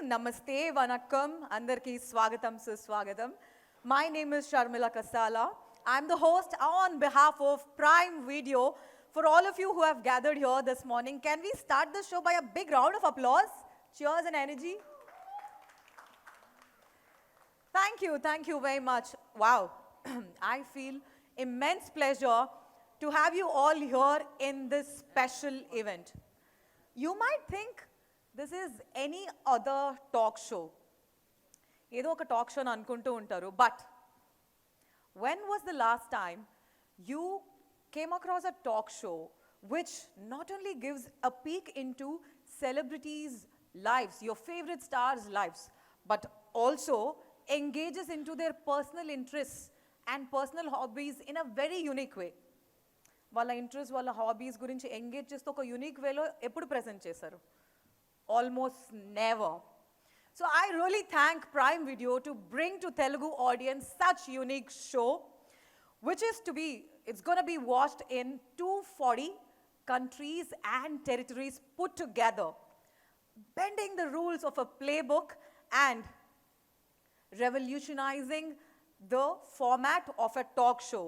Namaste, Vanakkam, Andarki Swagatam Suswagatam. My name is Sharmila Kasala. I'm the host on behalf of Prime Video. For all of you who have gathered here this morning, can we start the show by a big round of applause? Cheers and energy. Thank you very much. Wow, I feel immense pleasure to have you all here in this special event. You might think this is any other talk show. ఏదో ఒక talk show అనుకుంటూ ఉంటారు. But when was the last time you came across a talk show which not only gives a peek into celebrities' lives, your favorite stars' lives, but also engages into their personal interests and personal hobbies in a very unique way? వాళ్ళ interest వాళ్ళ hobbies గురించి engage చేస్తూ ఒక unique వేలో ఎప్పుడు present చేశారు? Almost never. So I really thank Prime Video to bring to Telugu audience such unique show, which is it's going to be watched in 240 countries and territories put together, bending the rules of a playbook and revolutionizing the format of a talk show.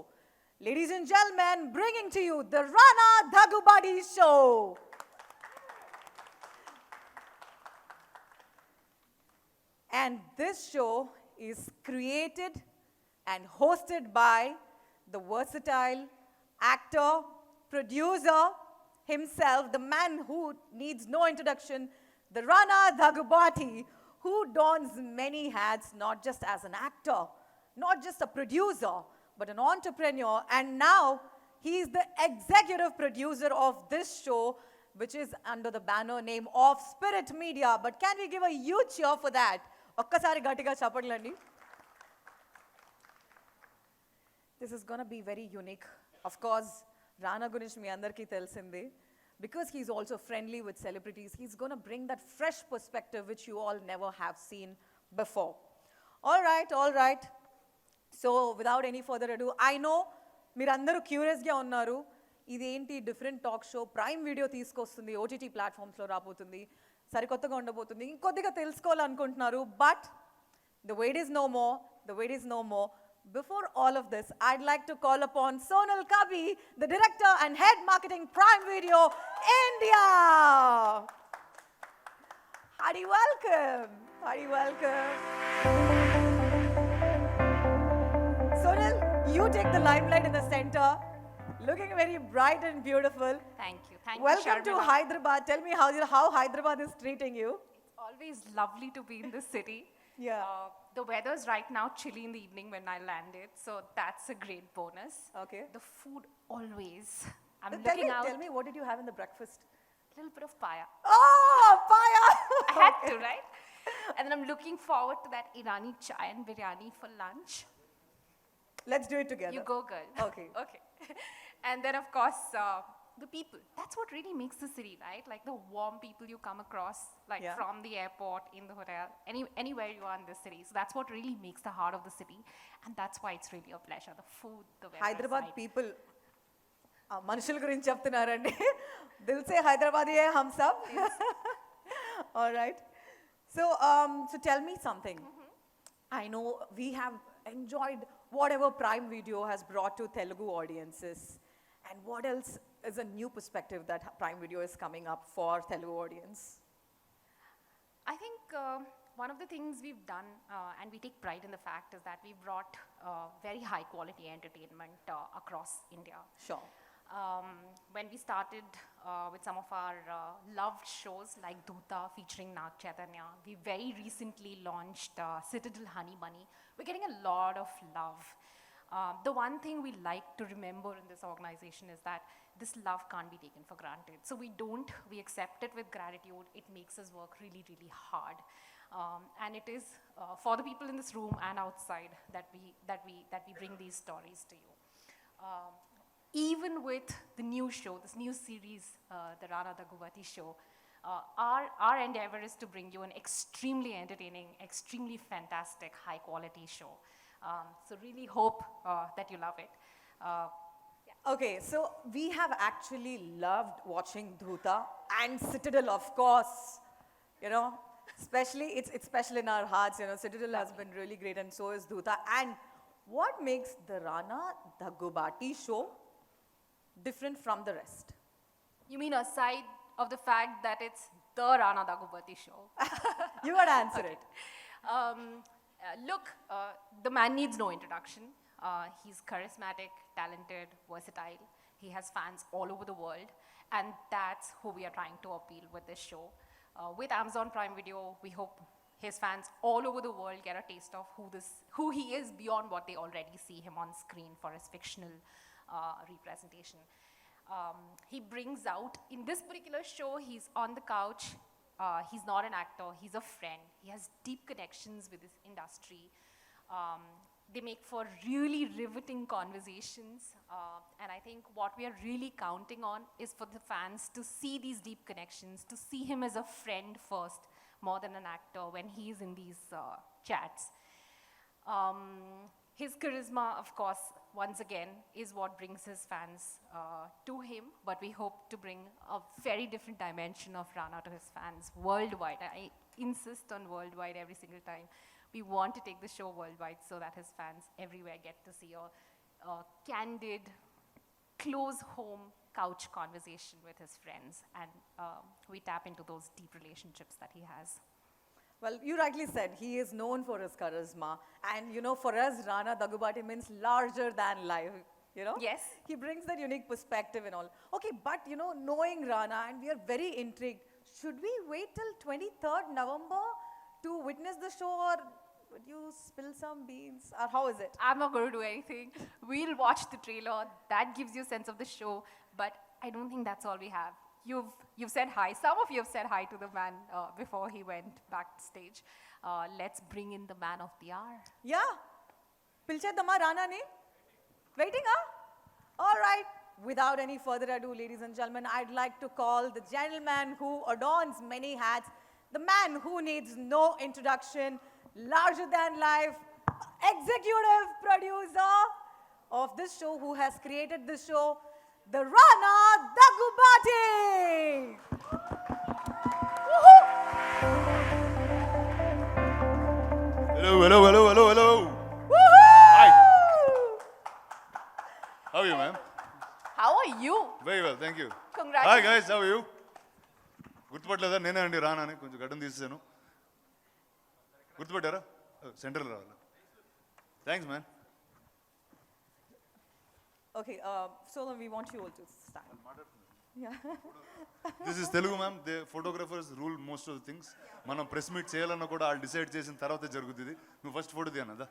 Ladies and gentlemen, bringing to you the Rana Daggubati Show. And this show is created and hosted by the versatile actor, producer himself, the man who needs no introduction, the Rana Daggubati, who dons many hats, not just as an actor, not just a producer, but an entrepreneur. And now he is the executive producer of this show, which is under the banner name of Spirit Media. But can we give a huge cheer for that? ఒక్కసారి గట్టిగా చప్పట్లండి. This is going to be very unique. Of course, Rana గురించి మీ అందరికీ తెలిసిందే. Because he's also friendly with celebrities, he's going to bring that fresh perspective which you all never have seen before. All right. So, without any further ado, I know మీరందరూ క్యూరియస్గా ఉన్నారు. ఇదేంటి different talk show, prime video తీసుకొస్తుంది, OTT ప్లాట్ఫామ్స్లో రాబోతుంది, సరికొత్తగా ఉండబోతుంది, ఇంకొద్దిగా తెలుసుకోవాలనుకుంటున్నారు. But the wait is no more. Before all of this, I'd like to call upon Sonal Kavi, the director and head marketing Prime Video India. Hearty welcome. Sonal, you take the limelight in the center, looking very bright and beautiful. Thank you. Welcome to Hyderabad. Tell me how Hyderabad is treating you. It's always lovely to be in this city. Yeah. The weather's right now chilly in the evening when I landed, so that's a great bonus. Okay. The food always. I'm Tell looking out. me, what did you have in the breakfast? A little bit of paya. Oh, paya! I had to, right? And then I'm looking forward to that Irani chai and biryani for lunch. Let's do it together. You go, girl. Okay. And then, of course, the people. That's what really makes the city, right? Like the warm people you come across, like from the airport, in the hotel, anywhere you are in this city. So that's what really makes the heart of the city. And that's why it's really a pleasure. The food, the weather. Hyderabad people, మనుషుల గురించి చెప్తున్నారండి. దిల్ సే హైదరాబాదీయే హమ్ sub. All right. So tell me something. I know we have enjoyed whatever Prime Video has brought to Telugu audiences. And what else is a new perspective that Prime Video is coming up for Telugu audience? I think one of the things we've done, and we take pride in the fact, is that we brought very high quality entertainment across India. Sure. When we started with some of our loved shows like Dhoota featuring Nag Chaitanya, we very recently launched Citadel Honey Bunny. We're getting a lot of love. The one thing we like to remember in this organization is that this love can't be taken for granted. So we accept it with gratitude. It makes us work really, really hard. And it is for the people in this room and outside that we bring these stories to you. Even with the new show, this new series, the Rana Daggubati show, our endeavor is to bring you an extremely entertaining, extremely fantastic, high quality show. So really hope that you love it. Okay, so we have actually loved watching Dhoota and Citadel, of course. You know, Especially, it's special in our hearts, you know. Citadel has been really great, and so is Dhuta. And what makes the Rana Daggubati show different from the rest? You mean aside of the fact that it's the Rana Daggubati show? You gotta answer it. Look, the man needs no introduction. He's charismatic, talented, versatile. He has fans all over the world, and that's who we are trying to appeal with this show. With Amazon Prime Video, we hope his fans all over the world get a taste of who he is beyond what they already see him on screen for his fictional representation. He brings out, in this particular show, he's on the couch. He's not an actor, he's a friend. He has deep connections with this industry. They make for really riveting conversations. And I think what we are really counting on is for the fans to see these deep connections, to see him as a friend first, more than an actor when he's in these chats. His charisma, of course, once again, is what brings his fans to him, but we hope to bring a very different dimension of Rana to his fans worldwide. I insist on worldwide every single time. We want to take the show worldwide so that his fans everywhere get to see a candid, close home couch conversation with his friends, and we tap into those deep relationships that he has. Well, you rightly said, he is known for his charisma. And, you know, for us, Rana Daggubati means larger than life, you know? Yes. He brings that unique perspective and all. Okay, but, you know, knowing Rana, and we are very intrigued, should we wait till 23rd November to witness the show, or would you spill some beans, or how is it? I'm not going to do anything. We'll watch the trailer. That gives you a sense of the show, but I don't think that's all we have. You've said hi. Some of you have said hi to the man before he went backstage. Let's bring in the man of the hour. Yeah. Pilcheddamma Rana ne? Waiting, huh? All right. Without any further ado, ladies and gentlemen, I'd like to call the gentleman who adorns many hats, the man who needs no introduction, larger than life, executive producer of this show, who has created this show, the Rana Daggubati. Hello. Hi. How are you, ma'am? How are you? Very well, thank you. Congratulations. Hi guys, how are you? గుర్తుపట్టలేదా నేనే అండి రానా అని కొంచెం గడ్డం తీసేసాను గుర్తుపట్టారా సెంటర్లో రావాలి thanks man Okay, so we want you all to stand. Yeah. This is Telugu ma'am they photographers rule most of the things మనం press meet చేయాలన్నా కూడా వాళ్ళు డిసైడ్ చేసిన తర్వాత జరుగుతుంది నువ్వు ఫస్ట్ ఫోటో తీయనదా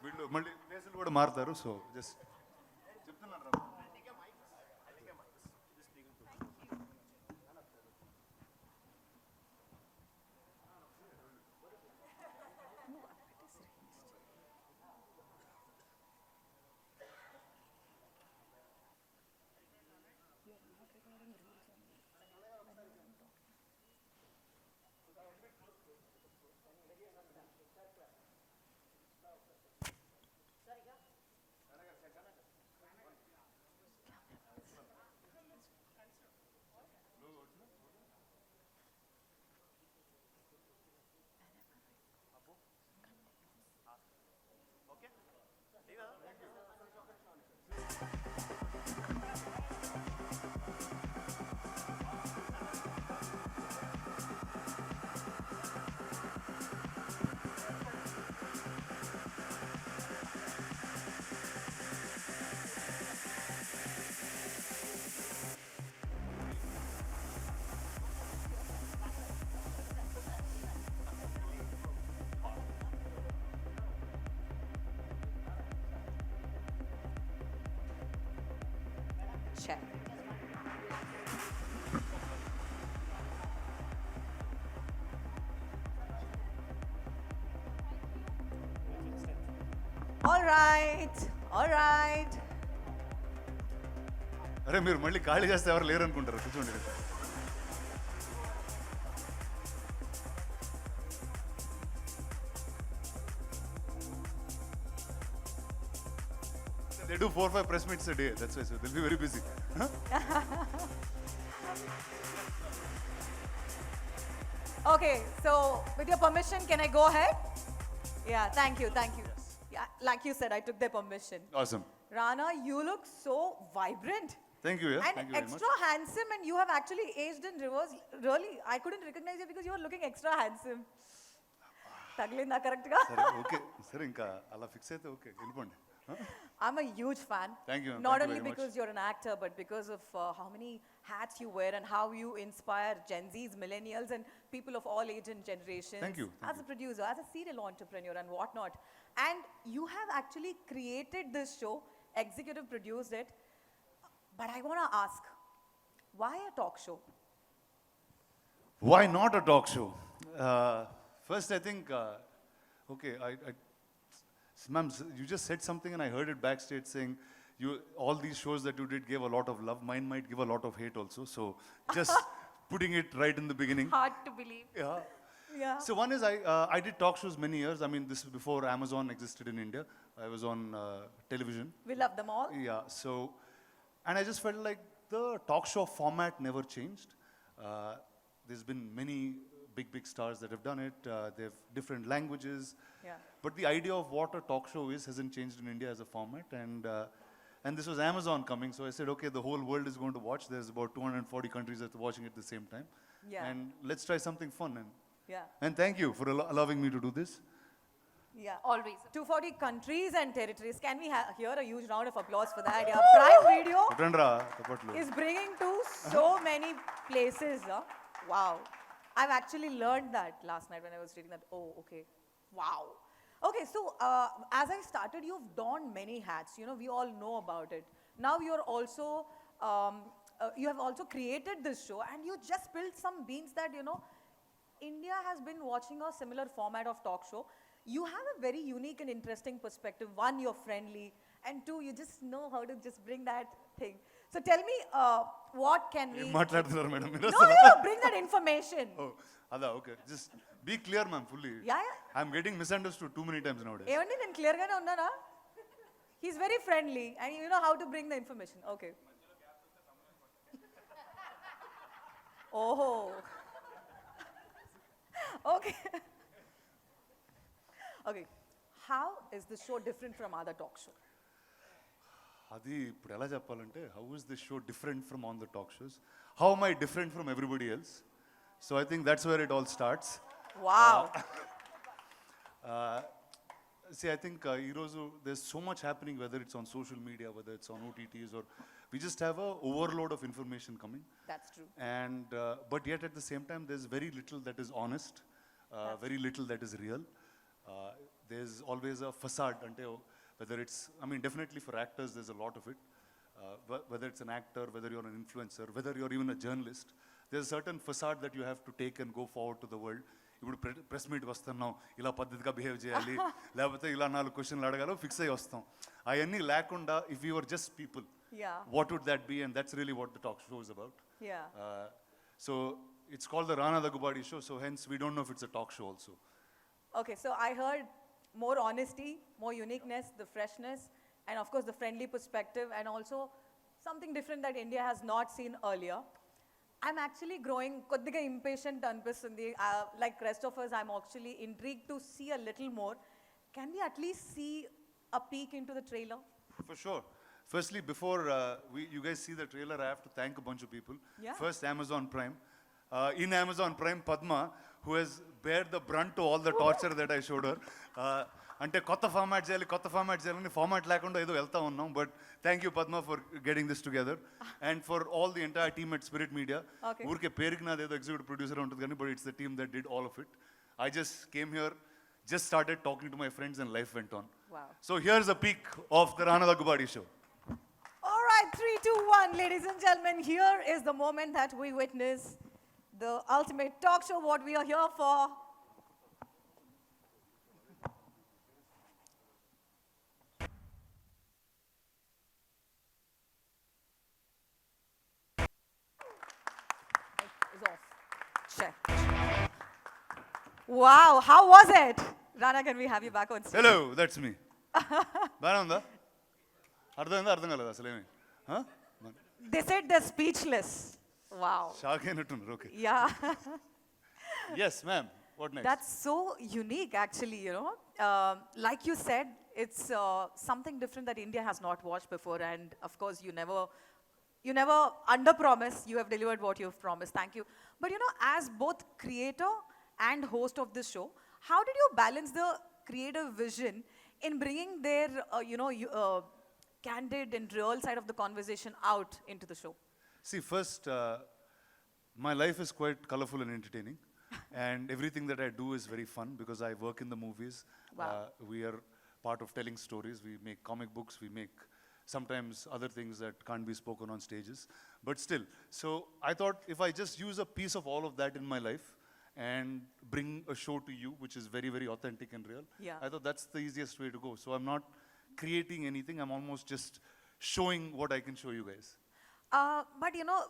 వీళ్ళు మళ్ళీ ప్లేసులు కూడా మారుతారు సో జస్ట్ చెప్తున్నాను రా Check. All right. అరే మీరు మళ్ళీ ఖాళీ చేస్తే ఎవరు లేరు అనుకుంటారు కూర్చోండి They do 4 or 5 press meets a day. That's why, so they'll be very busy. Huh? Okay, so with your permission, can I go ahead? Yeah, thank you, thank you. Yeah, like you said, I took their permission. Awesome. Rana, you look so vibrant. Thank you, yeah. And Thank you very much. extra handsome, and you have actually aged in reverse. Really, I couldn't recognize you because you were looking extra handsome. Taglinda correct ga? సరే okay సరే ఇంకా అలా fix అయితే okay వెళ్ళిపోండి. I'm a huge fan. Thank you, ma'am. Not Thank you only very much. because you're an actor, but because of how many hats you wear and how you inspire Gen Zs, millennials, and people of all age and generations. Thank you, thank As a producer, as a serial entrepreneur, and whatnot. And you have actually created this show, executive produced it. But I want to ask, why a talk show? Why not a talk show? First, I think, okay, ma'am, you just said something and I heard it backstage saying, all these shows that you did gave a lot of love. Mine might give a lot of hate also. So, just putting it right in the beginning. Hard to believe. Yeah. Yeah. So one is I did talk shows many years. I mean, this is before Amazon existed in India. I was on television. We love them all. Yeah. So, and I just felt like the talk show format never changed. There's been many big stars that have done it. They have different languages. Yeah. But the idea of what a talk show is hasn't changed in India as a format. And this was Amazon coming, so I said, okay, the whole world is going to watch. There's about 240 countries that are watching at the same time. Yeah. And let's try something fun. Yeah. And thank you for allowing me to do this. Yeah. Always. 240 countries and territories. Can we hear a huge round of applause for that? Yeah. Prime Video Kutandra, tapatlu. is bringing to so many places. Wow. I've actually learned that last night when I was reading that. Oh, okay. Wow. Okay, so as I started, you've donned many hats. You know, we all know about it. Now you're also, you have also created this show, and you just spilled some beans that, you know, India has been watching a similar format of talk show. You have a very unique and interesting perspective. One, you're friendly, and two, you just know how to just bring that thing. So tell me, what can we... మాట్లాడుతున్నారు madam మీరు No, bring that information. Oh, అదా okay just be clear ma'am fully Yeah, yeah. I'm getting misunderstood too many times nowadays ఏమండి నేను క్లియర్గానే ఉన్నానా he's very friendly and you know how to bring the information okay ఓహో okay okay how is this show different from other talk show అది ఇప్పుడు ఎలా చెప్పాలంటే how is this show different from on the talk shows how my different from everybody else so I think that's where it all starts wow See, I think Irozu, there's so much happening, whether it's on social media, whether it's on OTTs, or we just have a overload of information coming. That's true. And but yet at the same time, there's very little that is honest, very little that is real. There's always a facade, whether it's, I mean, definitely for actors, there's a lot of it. Whether it's an actor, whether you're an influencer, whether you're even a journalist, there's a certain facade that you have to take and go forward to the world. ఇప్పుడు press meet వస్తున్నాం ఇలా పద్ధతిగా behave చేయాలి లేకపోతే ఇలా 4 క్వశ్చన్లు అడగాలో fix అయ్యి వస్తాం అవన్నీ లేకుండా if you're just people what would that be and that's really what the talk show is about so it's called the Rana Daggubati show so hence we don't know if it's a talk show also Okay, so I heard more honesty, more uniqueness, the freshness, and of course the friendly perspective, and also something different that India has not seen earlier. I'm actually growing koddiga impatient anpistundi. Like rest of us, I'm actually intrigued to see a little more. Can we at least see a peek into the trailer? For sure. Firstly, before you guys see the trailer, I have to thank a bunch of people. Yeah. First, Amazon Prime. In Amazon Prime, Padma, who has bared the brunt to all the torture that I showed her. అంటే కొత్త format చేయాలని format లేకుండా ఏదో వెళ్తా ఉన్నాం but thank you Padma for getting this together and for all the entire team at Spirit Media ఊరికే పేరుకి నాది ఏదో ఎగ్జిక్యూటివ్ ప్రొడ్యూసర్ ఉంటుంది కానీ but it's the team that did all of it I just came here just started talking to my friends and life went on so here's a peek of the Rana Daggubati show All right, 3, 2, 1, ladies and gentlemen, here is the moment that we witness the ultimate talk show, what we are here for. Is off. Check. Wow, how was it? Rana, can we have you back on stage? Hello that's me బాగా ఉందా అర్థమైందా అర్థం కాలేదు అసలేమి They said they're speechless. Wow. Shock అయినట్టున్నారు okay Yeah. Yes, ma'am. What next? That's so unique, actually, you know. Like you said, it's something different that India has not watched before. And of course, you never under-promise. You have delivered what you've promised. Thank you. But you know, as both creator and host of this show, how did you balance the creative vision in bringing their, candid and real side of the conversation out into the show? See, first, my life is quite colorful and entertaining. And everything that I do is very fun because I work in the movies. Wow. We are part of telling stories. We make comic books. We make sometimes other things that can't be spoken on stages. But still, so I thought if I just use a piece of all of that in my life and bring a show to you, which is very, very authentic and real, Yeah. I thought that's the easiest way to go. So I'm not creating anything. I'm almost just showing what I can show you guys. But you know,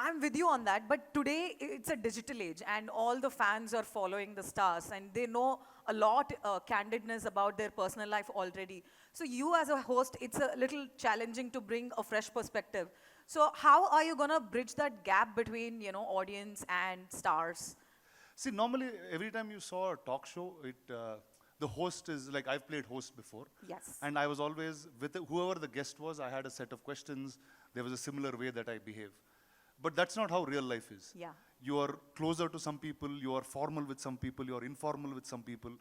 I'm with you on that. But today it's a digital age, and all the fans are following the stars, and they know a lot candidness about their personal life already. So you, as a host, it's a little challenging to bring a fresh perspective. So how are you gonna bridge that gap between audience and stars? See, normally every time you saw a talk show, the host is like I've played host before. Yes. And I was always with whoever the guest was. I had a set of questions. There was a similar way that I behave. But that's not how real life is. Yeah. You are closer to some people. You are formal with some people. You are informal with some people,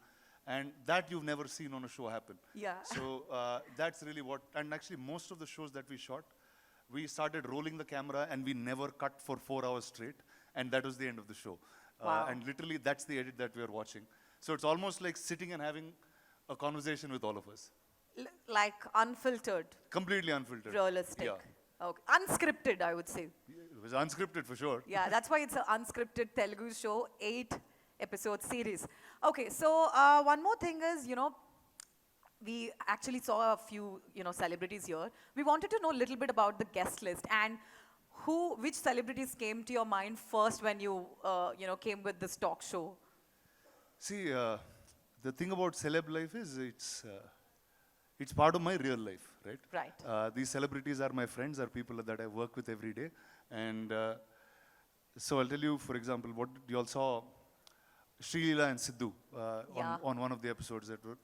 and that you've never seen on a show happen. Yeah. So that's really what. And actually, most of the shows that we shot, we started rolling the camera, and we never cut for 4 hours straight, and that was the end of the show. Wow. And literally, that's the edit that we are watching. So it's almost like sitting and having a conversation with all of us. Like unfiltered, Completely unfiltered. realistic. Yeah. Okay. Unscripted, I would say. It was unscripted for sure. Yeah, that's why it's an unscripted Telugu show, 8-episode series. Okay, so one more thing is, we actually saw a few, celebrities here. We wanted to know a little bit about the guest list and which celebrities came to your mind first when you, came with this talk show. See, the thing about celeb life is it's part of my real life, right? Right. These celebrities are my friends, are people that I work with every day. And so I'll tell you, for example, what you all saw Sri Leela and Sidhu Yeah. on one of the episodes that were.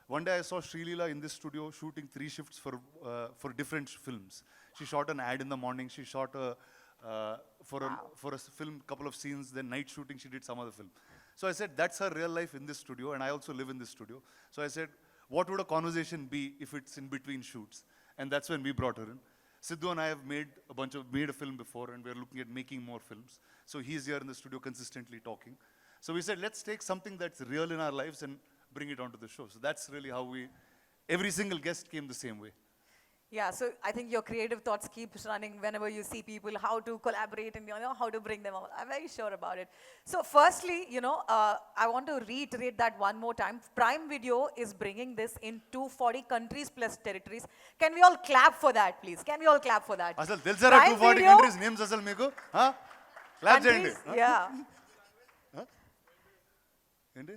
One day I saw Sri Leela in this studio shooting 3 shifts for different films. She shot an ad in the morning, she shot for a film, couple of scenes, then night shooting, she did some other film. So I said, that's her real life in this studio, and I also live in this studio. So I said, what would a conversation be if it's in between shoots? And that's when we brought her in. Sidhu and I have made a film before, and we're looking at making more films. So he's here in the studio consistently talking. So we said, let's take something that's real in our lives and bring it onto the show. So that's really how every single guest came the same way. Yeah, so I think your creative thoughts keep running whenever you see people, how to collaborate and how to bring them out. I'm very sure about it. So firstly, I want to reiterate that one more time. Prime Video is bringing this in 240 countries plus territories. Can we all clap for that, please? Can we all clap for that? Asal తెలుసారా Prime 240 Video, countries names asal మీకు? Clap చేయండి. countries, yeah. ఏంటి?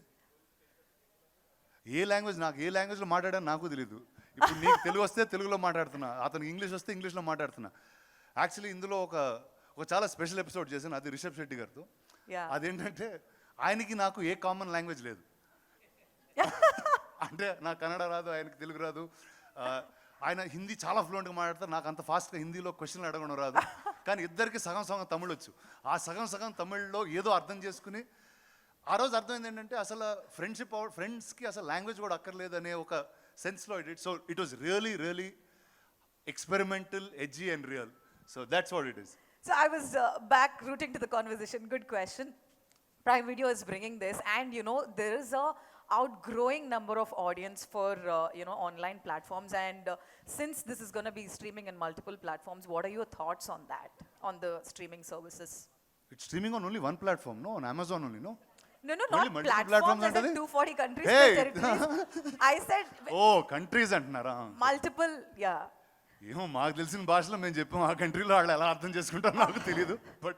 ఏ లాంగ్వేజ్లో మాట్లాడాను నాకు తెలీదు. ఇప్పుడు నీకు తెలుగు వస్తే తెలుగులో మాట్లాడుతున్నా, అతనికి ఇంగ్లీష్ వస్తే ఇంగ్లీష్లో మాట్లాడుతున్నా. యాక్చువల్లీ ఇందులో ఒక చాలా స్పెషల్ ఎపిసోడ్ చేశాను, అది రిషబ్ శెట్టి గారితో. Yeah. అదేంటంటే ఆయనకి నాకు ఏ కామన్ లాంగ్వేజ్ లేదు. అంటే నాకు కన్నడ రాదు, ఆయనకి తెలుగు రాదు. ఆయన హిందీ చాలా ఫ్లూయెంట్గా మాట్లాడతారు, నాకు అంత ఫాస్ట్గా హిందీలో క్వశ్చన్లు అడగడం రాదు. కానీ ఇద్దరికి సగం సగం తమిళ్ వచ్చు. ఆ సగం సగం తమిళ్లో ఏదో అర్థం చేసుకుని ఆ రోజు అర్థమైంది ఏంటంటే అసలు ఫ్రెండ్స్కి అసలు లాంగ్వేజ్ కూడా అక్కర్లేదు అనే ఒక సెన్స్లో it. So it was really experimental, edgy and real. So that's what it is. So I was back rooting to the conversation. Good question. Prime Video is bringing this, and there is a outgrowing number of audience for online platforms. And since this is going to be streaming in multiple platforms, what are your thoughts on that, on the streaming services? It's streaming on only one platform, no? On Amazon only, no? No, Only not multiple platforms. platforms I said antadi? 240 countries Hey! plus territories. I said Oh, countries అంటున్నారా? multiple, yeah. ఏమో మాకు తెలిసిన భాషలో మేము చెప్పాం, ఆ కంట్రీలో వాళ్ళు ఎలా అర్థం చేసుకుంటారో నాకు తెలియదు. But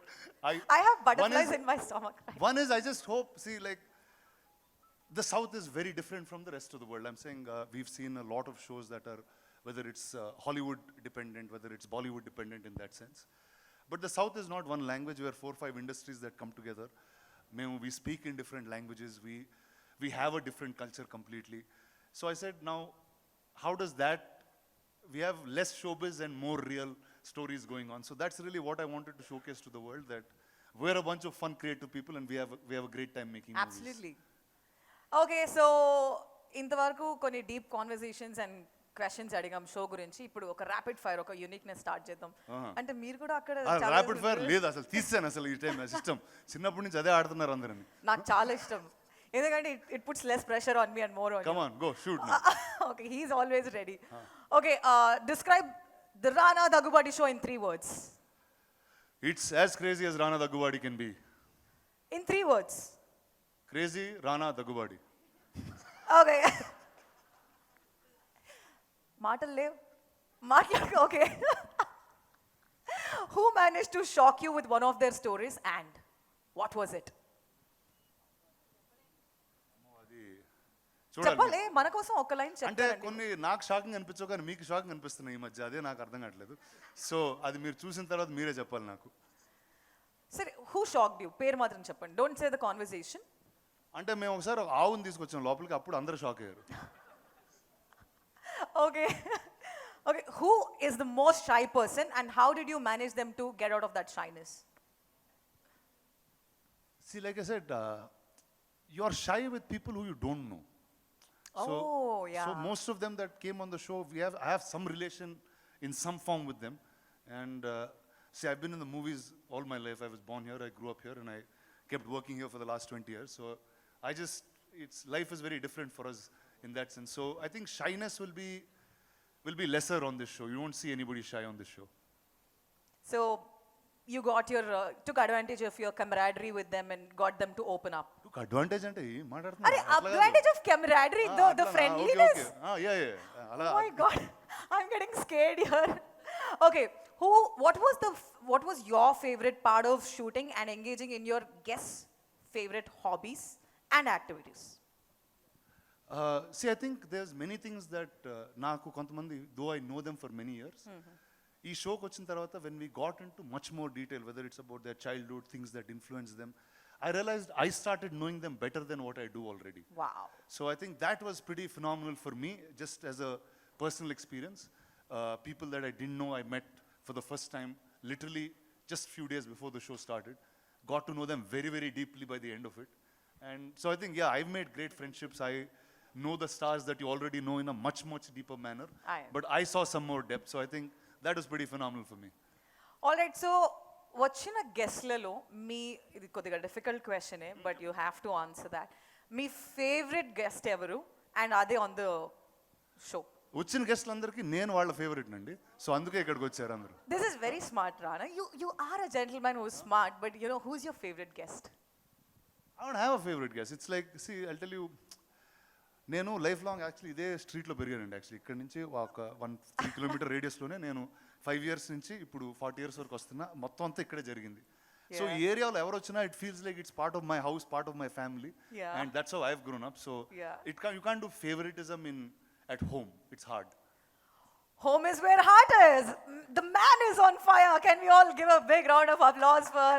I have butterflies in my stomach. One is I just hope, see, like, the South is very different from the rest of the world. I'm saying we've seen a lot of shows that are, whether it's Hollywood dependent, whether it's Bollywood dependent in that sense. But the South is not one language. We are 4 or 5 industries that come together, we speak in different languages, we have a different culture completely. So I said, now how does that, we have less showbiz and more real stories going on. So that's really what I wanted to showcase to the world, that we're a bunch of fun, creative people, and we have a great time making movies. Absolutely. Okay, so ఇంతవరకు కొన్ని deep conversations and questions అడిగాం show గురించి. ఇప్పుడు ఒక rapid fire, ఒక uniqueness start చేద్దాం. అంటే మీరు కూడా అక్కడ ర్యాపిడ్ ఫైర్ లేదు అసలు, తీసాను అసలు ఈ టైం సిస్టమ్. చిన్నప్పటి నుంచి అదే ఆడుతున్నారు అందరూ. నాకు చాలా ఇష్టం, ఎందుకంటే it puts less pressure on me and more on. Come on, go shoot. Okay, he is always ready. Okay, describe the Rana Daggubati show in 3 words. It's as crazy as Rana Daggubati can be. In 3 words. Crazy Rana Daggubati. Okay. మాటలు లేవు, మాట్లాడు. Okay. Who managed to shock you with one of their stories and what was it? చెప్పాలి, మన కోసం ఒక line అంటే చెప్పండి. కొన్ని నాకు షాకింగ్ అనిపించవు, కానీ మీకు షాకింగ్ అనిపిస్తున్నాయి ఈ మధ్య. అదే నాకు అర్థం కావట్లేదు. సో అది మీరు చూసిన తర్వాత మీరే చెప్పాలి నాకు. సరే, హూ షాక్డ్ యూ? పేరు మాత్రం చెప్పండి, డోంట్ సే ద కాన్వర్సేషన్. అంటే మేము ఒకసారి ఆవుని తీసుకొచ్చాం లోపలికి, అప్పుడు అందరూ షాక్ అయ్యారు. Okay. Okay, who is the most shy person and how did you manage them to get out of that shyness? See, like I said, you are shy with people who you don't know. So, Oh, yeah. So most of them that came on the show, I have some relation in some form with them. And see, I've been in the movies all my life. I was born here, I grew up here, and I kept working here for the last 20 years. So life is very different for us in that sense. So I think shyness will be lesser on this show. You won't see anybody shy on this show. So you took advantage of your camaraderie with them and got them to open up. Took advantage ante Are maatladtunna. advantage of camaraderie, the friendliness. Okay. Yeah. Oh my God, I'm getting scared here. Okay, what was your favorite part of shooting and engaging in your guests' favorite hobbies and activities? See, I think there's many things that naaku kontamandi, though I know them for many years, ee showకి వచ్చిన తర్వాత when we got into much more detail, whether it's about their childhood, things that influenced them, I realized I started knowing them better than what I do already. Wow. So I think that was pretty phenomenal for me, just as a personal experience. People that I didn't know, I met for the first time, literally just few days before the show started. Got to know them very, very deeply by the end of it. And so I think, yeah, I've made great friendships. I know the stars that you already know in a much, much deeper manner. But I saw some more depth. So I think that was pretty phenomenal for me. All right, so వచ్చిన గెస్ట్లలో ఇది కొద్దిగా difficult క్వశ్చనే, but you have to answer that. మీ favourite guest ఎవరు and అదే on the show? వచ్చిన గెస్ట్లందరికీ నేను వాళ్ళ ఫేవరెట్ అండి, సో అందుకే ఇక్కడికి వచ్చారు అందరూ. This is very smart, Rana. You are a gentlemen who is smart, but you know who is your favourite guest? I don't have a favorite guest. It's like, see, I'll tell you, నేను life long actually ఇదే స్ట్రీట్లో పెరిగానండి. Actually ఇక్కడ నుంచి ఒక 1-3 kilometre రేడియస్లోనే నేను 5 years నుంచి ఇప్పుడు 40 years వరకు వస్తున్నా. మొత్తం అంతా ఇక్కడే జరిగింది. సో ఈ ఏరియాలో ఎవరు వచ్చినా it feels like it's part of my house, part of my family, and that's how I have grown up. So you can't do favouritism at home. It's hard. Home is where heart is. The man is on fire. Can we all give a big round of applause for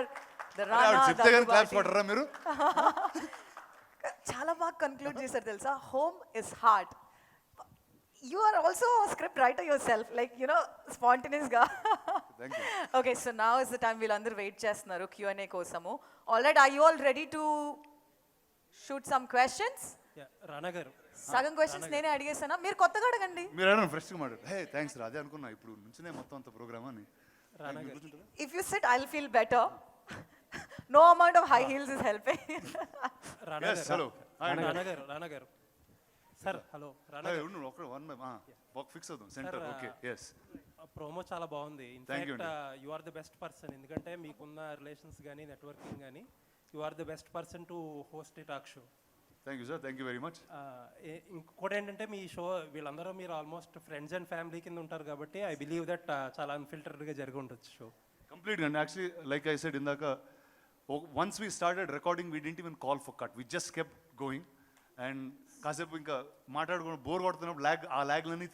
the Rana Daggubati? చాలా బాగా conclude చేశారు తెలుసా. Home is heart. You are also a script writer yourself, like, you know, spontaneous ga. Thank you. Okay, so now is the time we'll under wait chestunaru Q&A kosamu. All right, are you all ready to shoot some questions? Yeah, Rana garu. సగం questions నేనే అడిగేసానా, మీరు కొత్తగా అడగండి. మీరు అడగండి, ఫ్రెష్గా మాట్లాడు. Hey thanks రా, అదే అనుకున్నా ఇప్పుడు నుంచినే మొత్తం అంత ప్రోగ్రామ్ అని. If you sit, I'll feel better. No amount of high heels is helping. Yes, hello. Rana garu. Sir, hello. Rana garu. ఉండు ఒక వన్ బాక్ ఫిక్స్ అవుదాం సెంటర్. Okay, yes. ప్రోమో చాలా బాగుంది. Thank you. In fact you are the best person, ఎందుకంటే మీకున్న relations కానీ networking కానీ you are the best person to host a talk show. Thank you sir, thank you very much. ఇంకోటి ఏంటంటే మీ show వీళ్ళందరూ మీరు ఆల్మోస్ట్ ఫ్రెండ్స్ అండ్ ఫ్యామిలీ కింద ఉంటారు కాబట్టి ఐ బిలీవ్ దట్ చాలా అన్ఫిల్టర్డ్గా జరిగి ఉండొచ్చు షో. కంప్లీట్గా అండి. యాక్చువల్లీ లైక్ ఐ సెడ్ ఇందాక, once we started recording we didn't even call for cut, we just kept going. And కాసేపు ఇంకా మాట్లాడుకుని బోర్ కొడుతున్నప్పుడు ఆ ల్యాగ్లన్నీ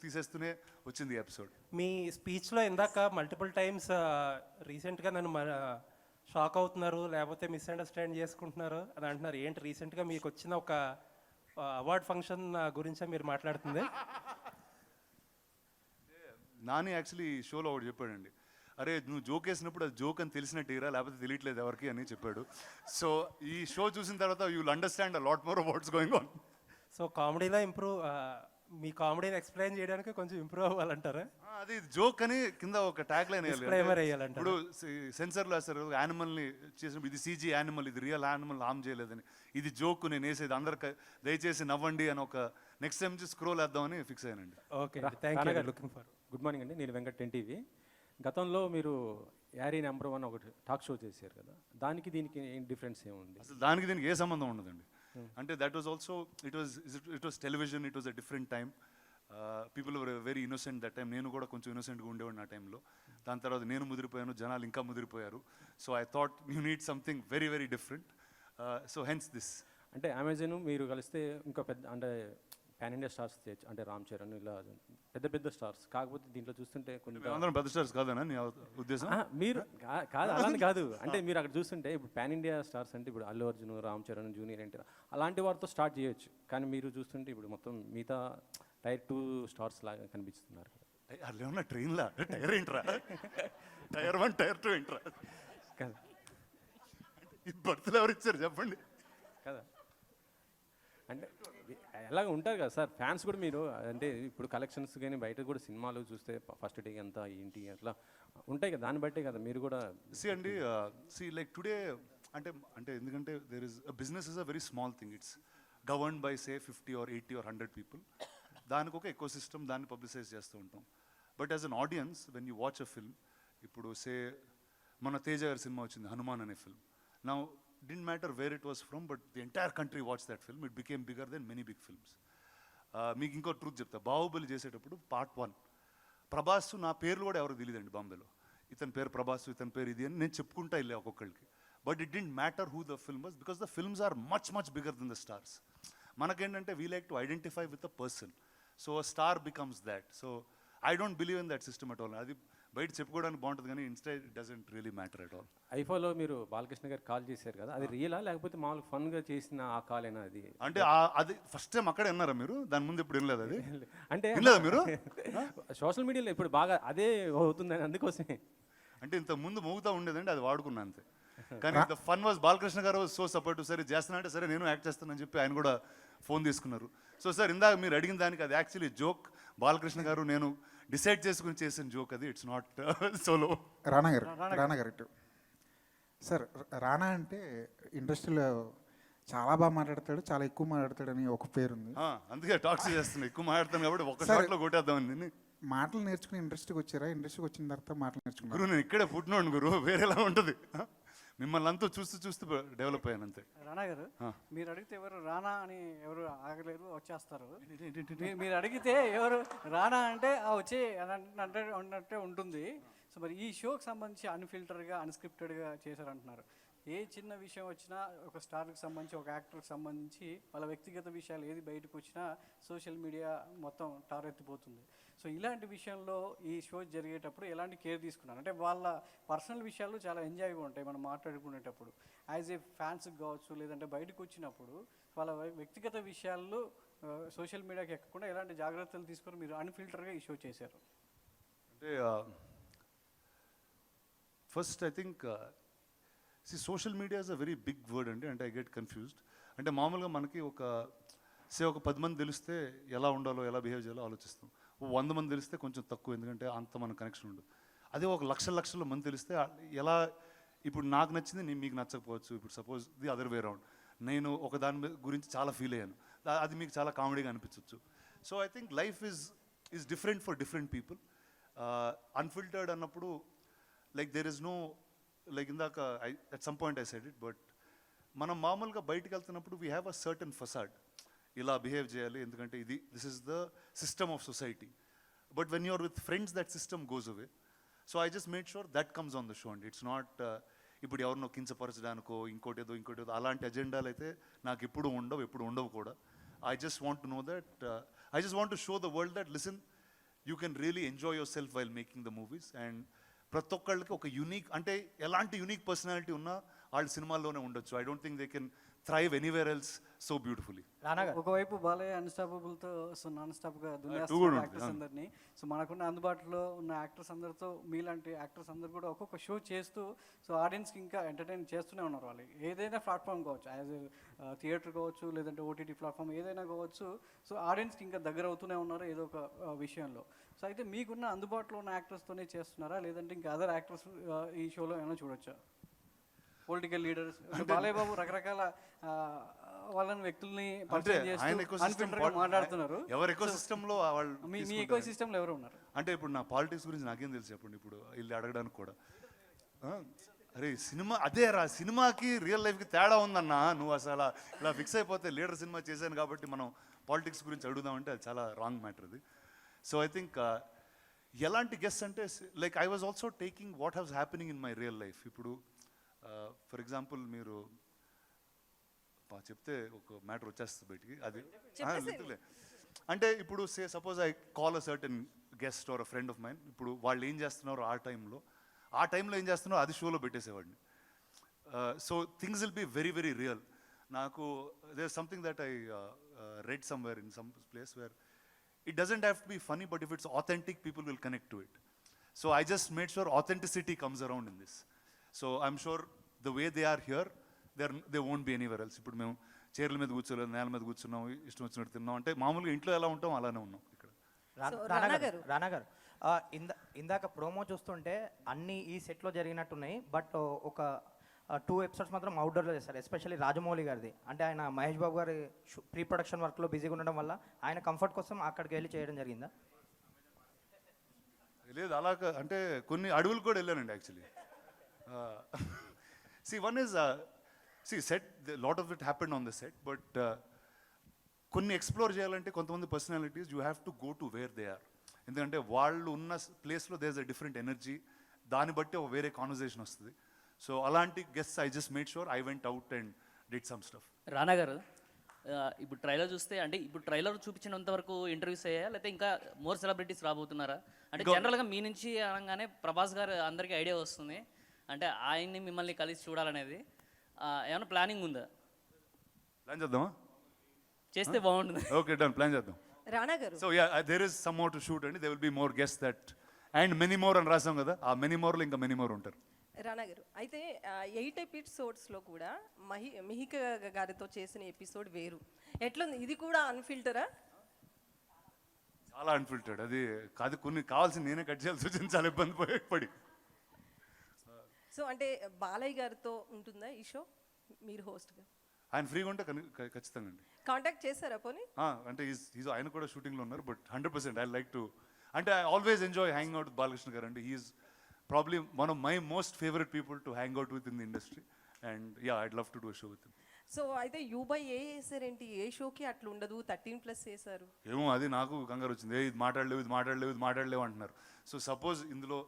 తీసేస్తూనే వచ్చింది ఎపిసోడ్. మీ స్పీచ్లో ఇందాక మల్టిపుల్ టైమ్స్ రీసెంట్గా నన్ను షాక్ అవుతున్నారు లేకపోతే మిస్అండర్స్టాండ్ చేసుకుంటున్నారు అని అంటున్నారు. ఏంటి రీసెంట్గా మీకు వచ్చిన ఒక అవార్డ్ ఫంక్షన్ గురించే మీరు మాట్లాడుతుంది? నాని యాక్చువల్లీ ఈ షోలో ఒకటి చెప్పాడండి, అరే నువ్వు జోక్ వేసినప్పుడు అది జోక్ అని తెలిసినట్టు ఇరా, లేకపోతే తెలియట్లేదు ఎవరికి అని చెప్పాడు. సో ఈ షో చూసిన తర్వాత you will understand a lot more what's going on. So కామెడీలో మీ కామెడీని ఎక్స్ప్లెయిన్ చేయడానికి కొంచెం ఇంప్రూవ్ అవ్వాలంటారా? అది జోక్ అని కింద ఒక ట్యాగ్ లైన్ Disclaimer వేయాలంటారా? ఇప్పుడు సెన్సర్లో వేస్తారు యానిమల్ని చేసినప్పుడు ఇది సీజీ యానిమల్, ఇది రియల్ యానిమల్ హామ్ చేయలేదని, ఇది జోక్ నేను వేసేది అందరికి దయచేసి నవ్వండి అని ఒక నెక్స్ట్ టైం స్క్రోల్ వేద్దామని ఫిక్స్ అయ్యానండి. Okay, thank you. Looking for. Good morning అండి, నేను వెంకట్ ఎన్టీవీ. గతంలో మీరు యారీ నెంబర్ 1 ఒకటి టాక్ షో చేశారు కదా, దానికి దీనికి ఏం డిఫరెన్స్ ఏముంది? అసలు దానికి దీనికి ఏ సంబంధం ఉండదండి. అంటే that was also it was television, it was a different time. People were very innocent that time. నేను కూడా కొంచెం ఇన్నోసెంట్గా ఉండేవాడిని ఆ టైంలో. దాని తర్వాత నేను ముదిరిపోయాను, జనాలు ఇంకా ముదిరిపోయారు. So I thought you need something very very different. So hence this. అంటే అమెజాన్ మీరు కలిస్తే ఇంకా పెద్ద అంటే పాన్ ఇండియా స్టార్స్ అంటే రామ్ చరణ్ ఇలా పెద్ద పెద్ద స్టార్స్, కాకపోతే దీంట్లో చూస్తుంటే కొన్ని అందరం పెద్ద స్టార్స్ కాదనా నీ ఉద్దేశం? మీరు కాదు అలానే కాదు, అంటే మీరు అక్కడ చూస్తుంటే ఇప్పుడు పాన్ ఇండియా స్టార్స్ అంటే ఇప్పుడు అల్లు అర్జున్, రామ్ చరణ్, జూనియర్ ఎన్టీఆర్ అలాంటి వారితో స్టార్ట్ చేయొచ్చు. కానీ మీరు చూస్తుంటే ఇప్పుడు మొత్తం మిగతా టైర్ 2 స్టార్స్ లాగా కనిపిస్తున్నారు. అట్లా ఏమన్నా ట్రైన్లా టైర్ ఏంట్రా? టైర్ 1 టైర్ 2 ఏంట్రా? కదా ఈ బర్త్లు ఎవరు ఇచ్చారు చెప్పండి కదా. అంటే ఎలాగ ఉంటారు కదా సార్ ఫ్యాన్స్ కూడా. మీరు అంటే ఇప్పుడు కలెక్షన్స్ కానీ బయట కూడా సినిమాలు చూస్తే ఫస్ట్ డే ఎంత ఏంటి అట్లా ఉంటాయి కదా, దాన్ని బట్టే కదా మీరు కూడా. అండి లైక్ టుడే అంటే ఎందుకంటే there is business is a very small thing. It's governed by say 50 or 80 or 100 people. దానికి ఒక ఎకో సిస్టమ్, దాన్ని పబ్లిసైజ్ చేస్తూ ఉంటాం. But as an audience when you watch a film, ఇప్పుడు సే మన తేజ గారి సినిమా వచ్చింది హనుమాన్ అనే film. Now didn't matter where it was from, but the entire country watched that film. It became bigger than many big films. మీకు ఇంకో truth చెప్తా, బాహుబలి చేసేటప్పుడు part 1 Prabhas నా పేర్లు కూడా ఎవరికి తెలియదండి బాంబేలో. ఇతని పేరు ప్రభాస్, ఇతని పేరు ఇది అని నేను చెప్పుకుంటా వెళ్ళే ఒక్కొక్కరికి. But it didn't matter who the film was, because the films are much much bigger than the stars. మనకేంటంటే we like to identify with a person. So a star becomes that. So I don't believe in that system at all. అది బయట చెప్పుకోవడానికి బాగుంటుంది కానీ instead it doesn't really matter at all. ఐఫోలో మీరు బాలకృష్ణ గారు call చేశారు కదా, అది రియలా లేకపోతే మామూలుగా ఫన్గా చేసిన ఆ కాల్ అయినా? అది అంటే అది ఫస్ట్ టైం అక్కడే విన్నారా మీరు? దాని ముందు ఇప్పుడు వినలేదు అది? అంటే వినలేదా మీరు? సోషల్ మీడియాలో ఇప్పుడు బాగా అదే అవుతుందని అందుకోసమే. అంటే ఇంత ముందు మోగుతూ ఉండేదండి, అది వాడుకున్నా అంతే. కానీ ద ఫన్ వాజ్ బాలకృష్ణ గారు సో సపోర్టివ్. సరే చేస్తున్నా అంటే సరే నేను యాక్ట్ చేస్తానని చెప్పి ఆయన కూడా ఫోన్ తీసుకున్నారు. సో సార్ ఇందాక మీరు అడిగిన దానికి అది యాక్చువల్లీ జోక్. బాలకృష్ణ గారు నేను డిసైడ్ చేసుకుని చేసిన జోక్ అది. It's not solo. రానా గారు సార్, రానా అంటే ఇండస్ట్రీలో చాలా బాగా మాట్లాడతాడు, చాలా ఎక్కువ మాట్లాడతాడని ఒక పేరుంది. అందుకే టాక్స్ చేస్తున్నా, ఎక్కువ మాట్లాడతాను కాబట్టి ఒక షాట్లో కొట్టేద్దామని. మాటలు నేర్చుకుని ఇండస్ట్రీకి వచ్చారా? ఇండస్ట్రీకి వచ్చిన తర్వాత మాటలు నేర్చుకున్నారు? గురు నేను ఇక్కడే పుట్టినోడు గురు, వేరేలా ఉంటుంది. మిమ్మల్ని అంతా చూస్తూ డెవలప్ అయ్యాను అంతే. రానా గారు, మీరు అడిగితే ఎవరు రానా అని ఎవరు ఆగలేరు, వచ్చేస్తారు. మీరు అడిగితే ఎవరు రానా అంటే వచ్చే అన్నట్టే ఉంటుంది. సో మరి ఈ షోకి సంబంధించి అన్ఫిల్టర్గా అన్స్క్రిప్టెడ్గా చేశారంటున్నారు. ఏ చిన్న విషయం వచ్చినా ఒక స్టార్కి సంబంధించి, ఒక యాక్టర్కి సంబంధించి వాళ్ళ వ్యక్తిగత విషయాలు ఏది బయటకు వచ్చినా సోషల్ మీడియా మొత్తం టారెత్తిపోతుంది. సో ఇలాంటి విషయంలో ఈ షో జరిగేటప్పుడు ఎలాంటి కేర్ తీసుకున్నారు? అంటే వాళ్ళ పర్సనల్ విషయాలు చాలా ఎంజాయ్గా ఉంటాయి మనం మాట్లాడుకునేటప్పుడు. యాజ్ ఏ ఫ్యాన్స్కి కావచ్చు, లేదంటే బయటకు వచ్చినప్పుడు వాళ్ళ వ్యక్తిగత విషయాల్లో సోషల్ మీడియాకి ఎక్కకుండా ఎలాంటి జాగ్రత్తలు తీసుకొని మీరు అన్ఫిల్టర్గా ఈ షో చేశారు? అంటే first I think social media is a very big word అండి. అంటే ఐ గెట్ కన్ఫ్యూజ్డ్. అంటే మామూలుగా మనకి ఒక 10 మంది తెలిస్తే ఎలా ఉండాలో, ఎలా బిహేవ్ చేయాలో ఆలోచిస్తాం. 100 మంది తెలిస్తే కొంచెం తక్కువ, ఎందుకంటే అంత మన కనెక్షన్ ఉండదు. అదే ఒక లక్షల మంది తెలిస్తే ఎలా, ఇప్పుడు నాకు నచ్చింది మీకు నచ్చకపోవచ్చు. ఇప్పుడు suppose the other way round, నేను ఒక దాని గురించి చాలా ఫీల్ అయ్యాను, అది మీకు చాలా కామెడీగా అనిపించవచ్చు. So I think life is different for different people. Unfiltered అన్నప్పుడు like there is no, like ఇందాక at some point I said it, but మనం మామూలుగా బయటకు వెళ్తున్నప్పుడు we have a certain facade, ఇలా బిహేవ్ చేయాలి ఎందుకంటే this is the system of society. But when you're with friends that system goes away. So I just made sure that comes on the show అండి. It's not ఇప్పుడు ఎవరినో కించపరచడానికో ఇంకోటేదో అలాంటి అజెండాలు అయితే నాకు ఎప్పుడు ఉండవు కూడా. I just want to know that, I just want to show the world that listen, you can really enjoy your self while making the movies. And ప్రతి ఒక్కళ్ళకి ఒక యూనిక్, అంటే ఎలాంటి యూనిక్ పర్సనాలిటీ ఉన్నా వాళ్ళ సినిమాల్లోనే ఉండొచ్చు. I don't think they can thrive anywhere else so beautifully. ఒకవైపు బాలయ్య అన్స్టాపబుల్తో సో నాన్ స్టాప్గా కూడా దున్నేస్తున్నారు ఉంటుంది, యాక్టర్స్ అందరినీ. సో మనకున్న అందుబాటులో ఉన్న యాక్టర్స్ అందరితో మీలాంటి యాక్టర్స్ అందరు కూడా ఒక్కొక్క షో చేస్తూ సో ఆడియన్స్కి ఇంకా ఎంటర్టైన్ చేస్తూనే ఉన్నారు. వాళ్ళు ఏదైనా ప్లాట్ఫామ్ కావచ్చు, యాజ్ థియేటర్ కావచ్చు, లేదంటే ఓటీటీ ప్లాట్ఫామ్ ఏదైనా కావచ్చు. సో ఆడియన్స్కి ఇంకా దగ్గర అవుతూనే ఉన్నారు ఏదో ఒక విషయంలో. సో అయితే మీకున్న అందుబాటులో ఉన్న యాక్టర్స్తోనే చేస్తున్నారా, లేదంటే ఇంకా అదర్ యాక్టర్స్ ఈ షోలో ఏమైనా చూడొచ్చా? పొలిటికల్ లీడర్స్ బాలయ్య బాబు రకరకాల వాళ్ళని వ్యక్తుల్ని పరిచయం చేస్తూ అన్ఫిల్టర్గా మాట్లాడుతున్నారు. ఎవరు ఎకో సిస్టంలో వాళ్ళు మీ ఎకో సిస్టంలో ఎవరు ఉన్నారు? అంటే ఇప్పుడు నా పాలిటిక్స్ గురించి నాకేం తెలుసు చెప్పండి, ఇప్పుడు వీళ్ళు అడగడానికి కూడా. అరే సినిమా అదే రా, సినిమాకి రియల్ లైఫ్కి తేడా ఉందన్నా. నువ్వు అసలు ఇలా ఫిక్స్ అయిపోతే లీడర్ సినిమా చేశాను కాబట్టి మనం పాలిటిక్స్ గురించి అడుగుదామంటే అది చాలా రాంగ్ మ్యాటర్ అది. సో ఐ థింక్ ఎలాంటి గెస్ట్ అంటే like I was also taking what has happening in my real life. ఇప్పుడు ఫర్ ఎగ్జాంపుల్ మీరు చెప్తే ఒక మ్యాటర్ వచ్చేస్తుంది బయటికి, అది లేదులే. అంటే ఇప్పుడు say suppose I call a certain guest or a friend of mine. ఇప్పుడు వాళ్ళు ఏం చేస్తున్నారు ఆ టైంలో ఏం చేస్తున్నారో అది షోలో పెట్టేసేవాడిని. So things will be very very real. నాకు there something that I read somewhere in some place where it doesn't have to be funny, but if it's authentic, people will connect to it. So I just made sure authenticity comes around in this. So I'm sure the way they are here, they won't be anywhere else. ఇప్పుడు మేము చైర్ల మీద కూర్చోలేదు, నేల మీద కూర్చున్నాం, ఇష్టం వచ్చినట్టు తిన్నాం అంటే మామూలుగా ఇంట్లో ఎలా ఉంటాం అలానే ఉన్నాం ఇక్కడ. రానా గారు ఇందాక ప్రోమో చూస్తుంటే అన్ని ఈ సెట్లో జరిగినట్టున్నాయి, బట్ ఒక 2 ఎపిసోడ్స్ మాత్రం అవుట్డోర్లో చేస్తారు. ఎస్పెషల్లీ రాజమౌళి గారిది. అంటే ఆయన మహేష్ బాబు గారి ప్రీ ప్రొడక్షన్ వర్క్లో బిజీగా ఉండడం వల్ల ఆయన కంఫర్ట్ కోసం అక్కడికి వెళ్ళి చేయడం జరిగిందా? లేదు అలా అంటే కొన్ని అడవులు కూడా వెళ్ళానండి actually. One is set, lot of it happened on the set, but కొన్ని ఎక్స్ప్లోర్ చేయాలంటే కొంతమంది personalities you have to go to where they are. ఎందుకంటే వాళ్ళు ఉన్న ప్లేస్లో there is a different energy, దాన్ని బట్టి ఒక వేరే కాన్వర్జేషన్ వస్తుంది. సో అలాంటి guests I just made sure I went out and did some stuff. Rana గారు ఇప్పుడు ట్రైలర్ చూస్తే, అంటే ఇప్పుడు ట్రైలర్ చూపించినంత వరకు ఇంటర్వ్యూస్ అయ్యాయా, లేకపోతే ఇంకా మోర్ సెలబ్రిటీస్ రాబోతున్నారా? అంటే జనరల్గా మీ నుంచి అనగానే ప్రభాస్ గారు అందరికీ ఐడియా వస్తుంది, అంటే ఆయన్ని మిమ్మల్ని కలిసి చూడాలనేది. ఏమైనా ప్లానింగ్ ఉందా? ప్లాన్ చేద్దామా? చేస్తే బాగుంటుంది. ఓకే డన్, ప్లాన్ చేద్దాం. Rana garu, so yeah there is some more to shoot అండి, they will be more guest that and many more అని రాసాం కదా, ఆ మెనీ మోర్లో ఇంకా మెనీ మోర్ ఉంటారు. రానా గారు, అయితే 8 ఎపిసోడ్స్లో కూడా మిహిక గారితో చేసిన ఎపిసోడ్ వేరు. ఎట్లుంది ఇది కూడా అన్ఫిల్టరా? చాలా అన్ఫిల్టర్డ్. అది కాదు, కొన్ని కావాల్సింది నేనే కట్ చేయాల్సి వచ్చింది, చాలా ఇబ్బంది పడి. సో అంటే బాలయ్య గారితో ఉంటుందా ఈ షో మీరు హోస్ట్గా? ఆయన ఫ్రీగా ఉంటే ఖచ్చితంగా అండి. కాంటాక్ట్ చేశారా పోనీ? అంటే ఆయన కూడా షూటింగ్లో ఉన్నారు, బట్ 100% ఐ లైక్ టు, అంటే I always enjoy hang out with Balakrishna గారు అండి. He's probably one of my most favorite people to hang out with in the industry, and yeah, I'd love to do a show with him. So అయితే U/A వేసారేంటి? ఏ షోకి అట్లా ఉండదు, 13+ వేశారు. ఏమో అది నాకు కంగారు వచ్చింది, ఇది మాట్లాడలేవు అంటున్నారు. సో సపోజ్ ఇందులో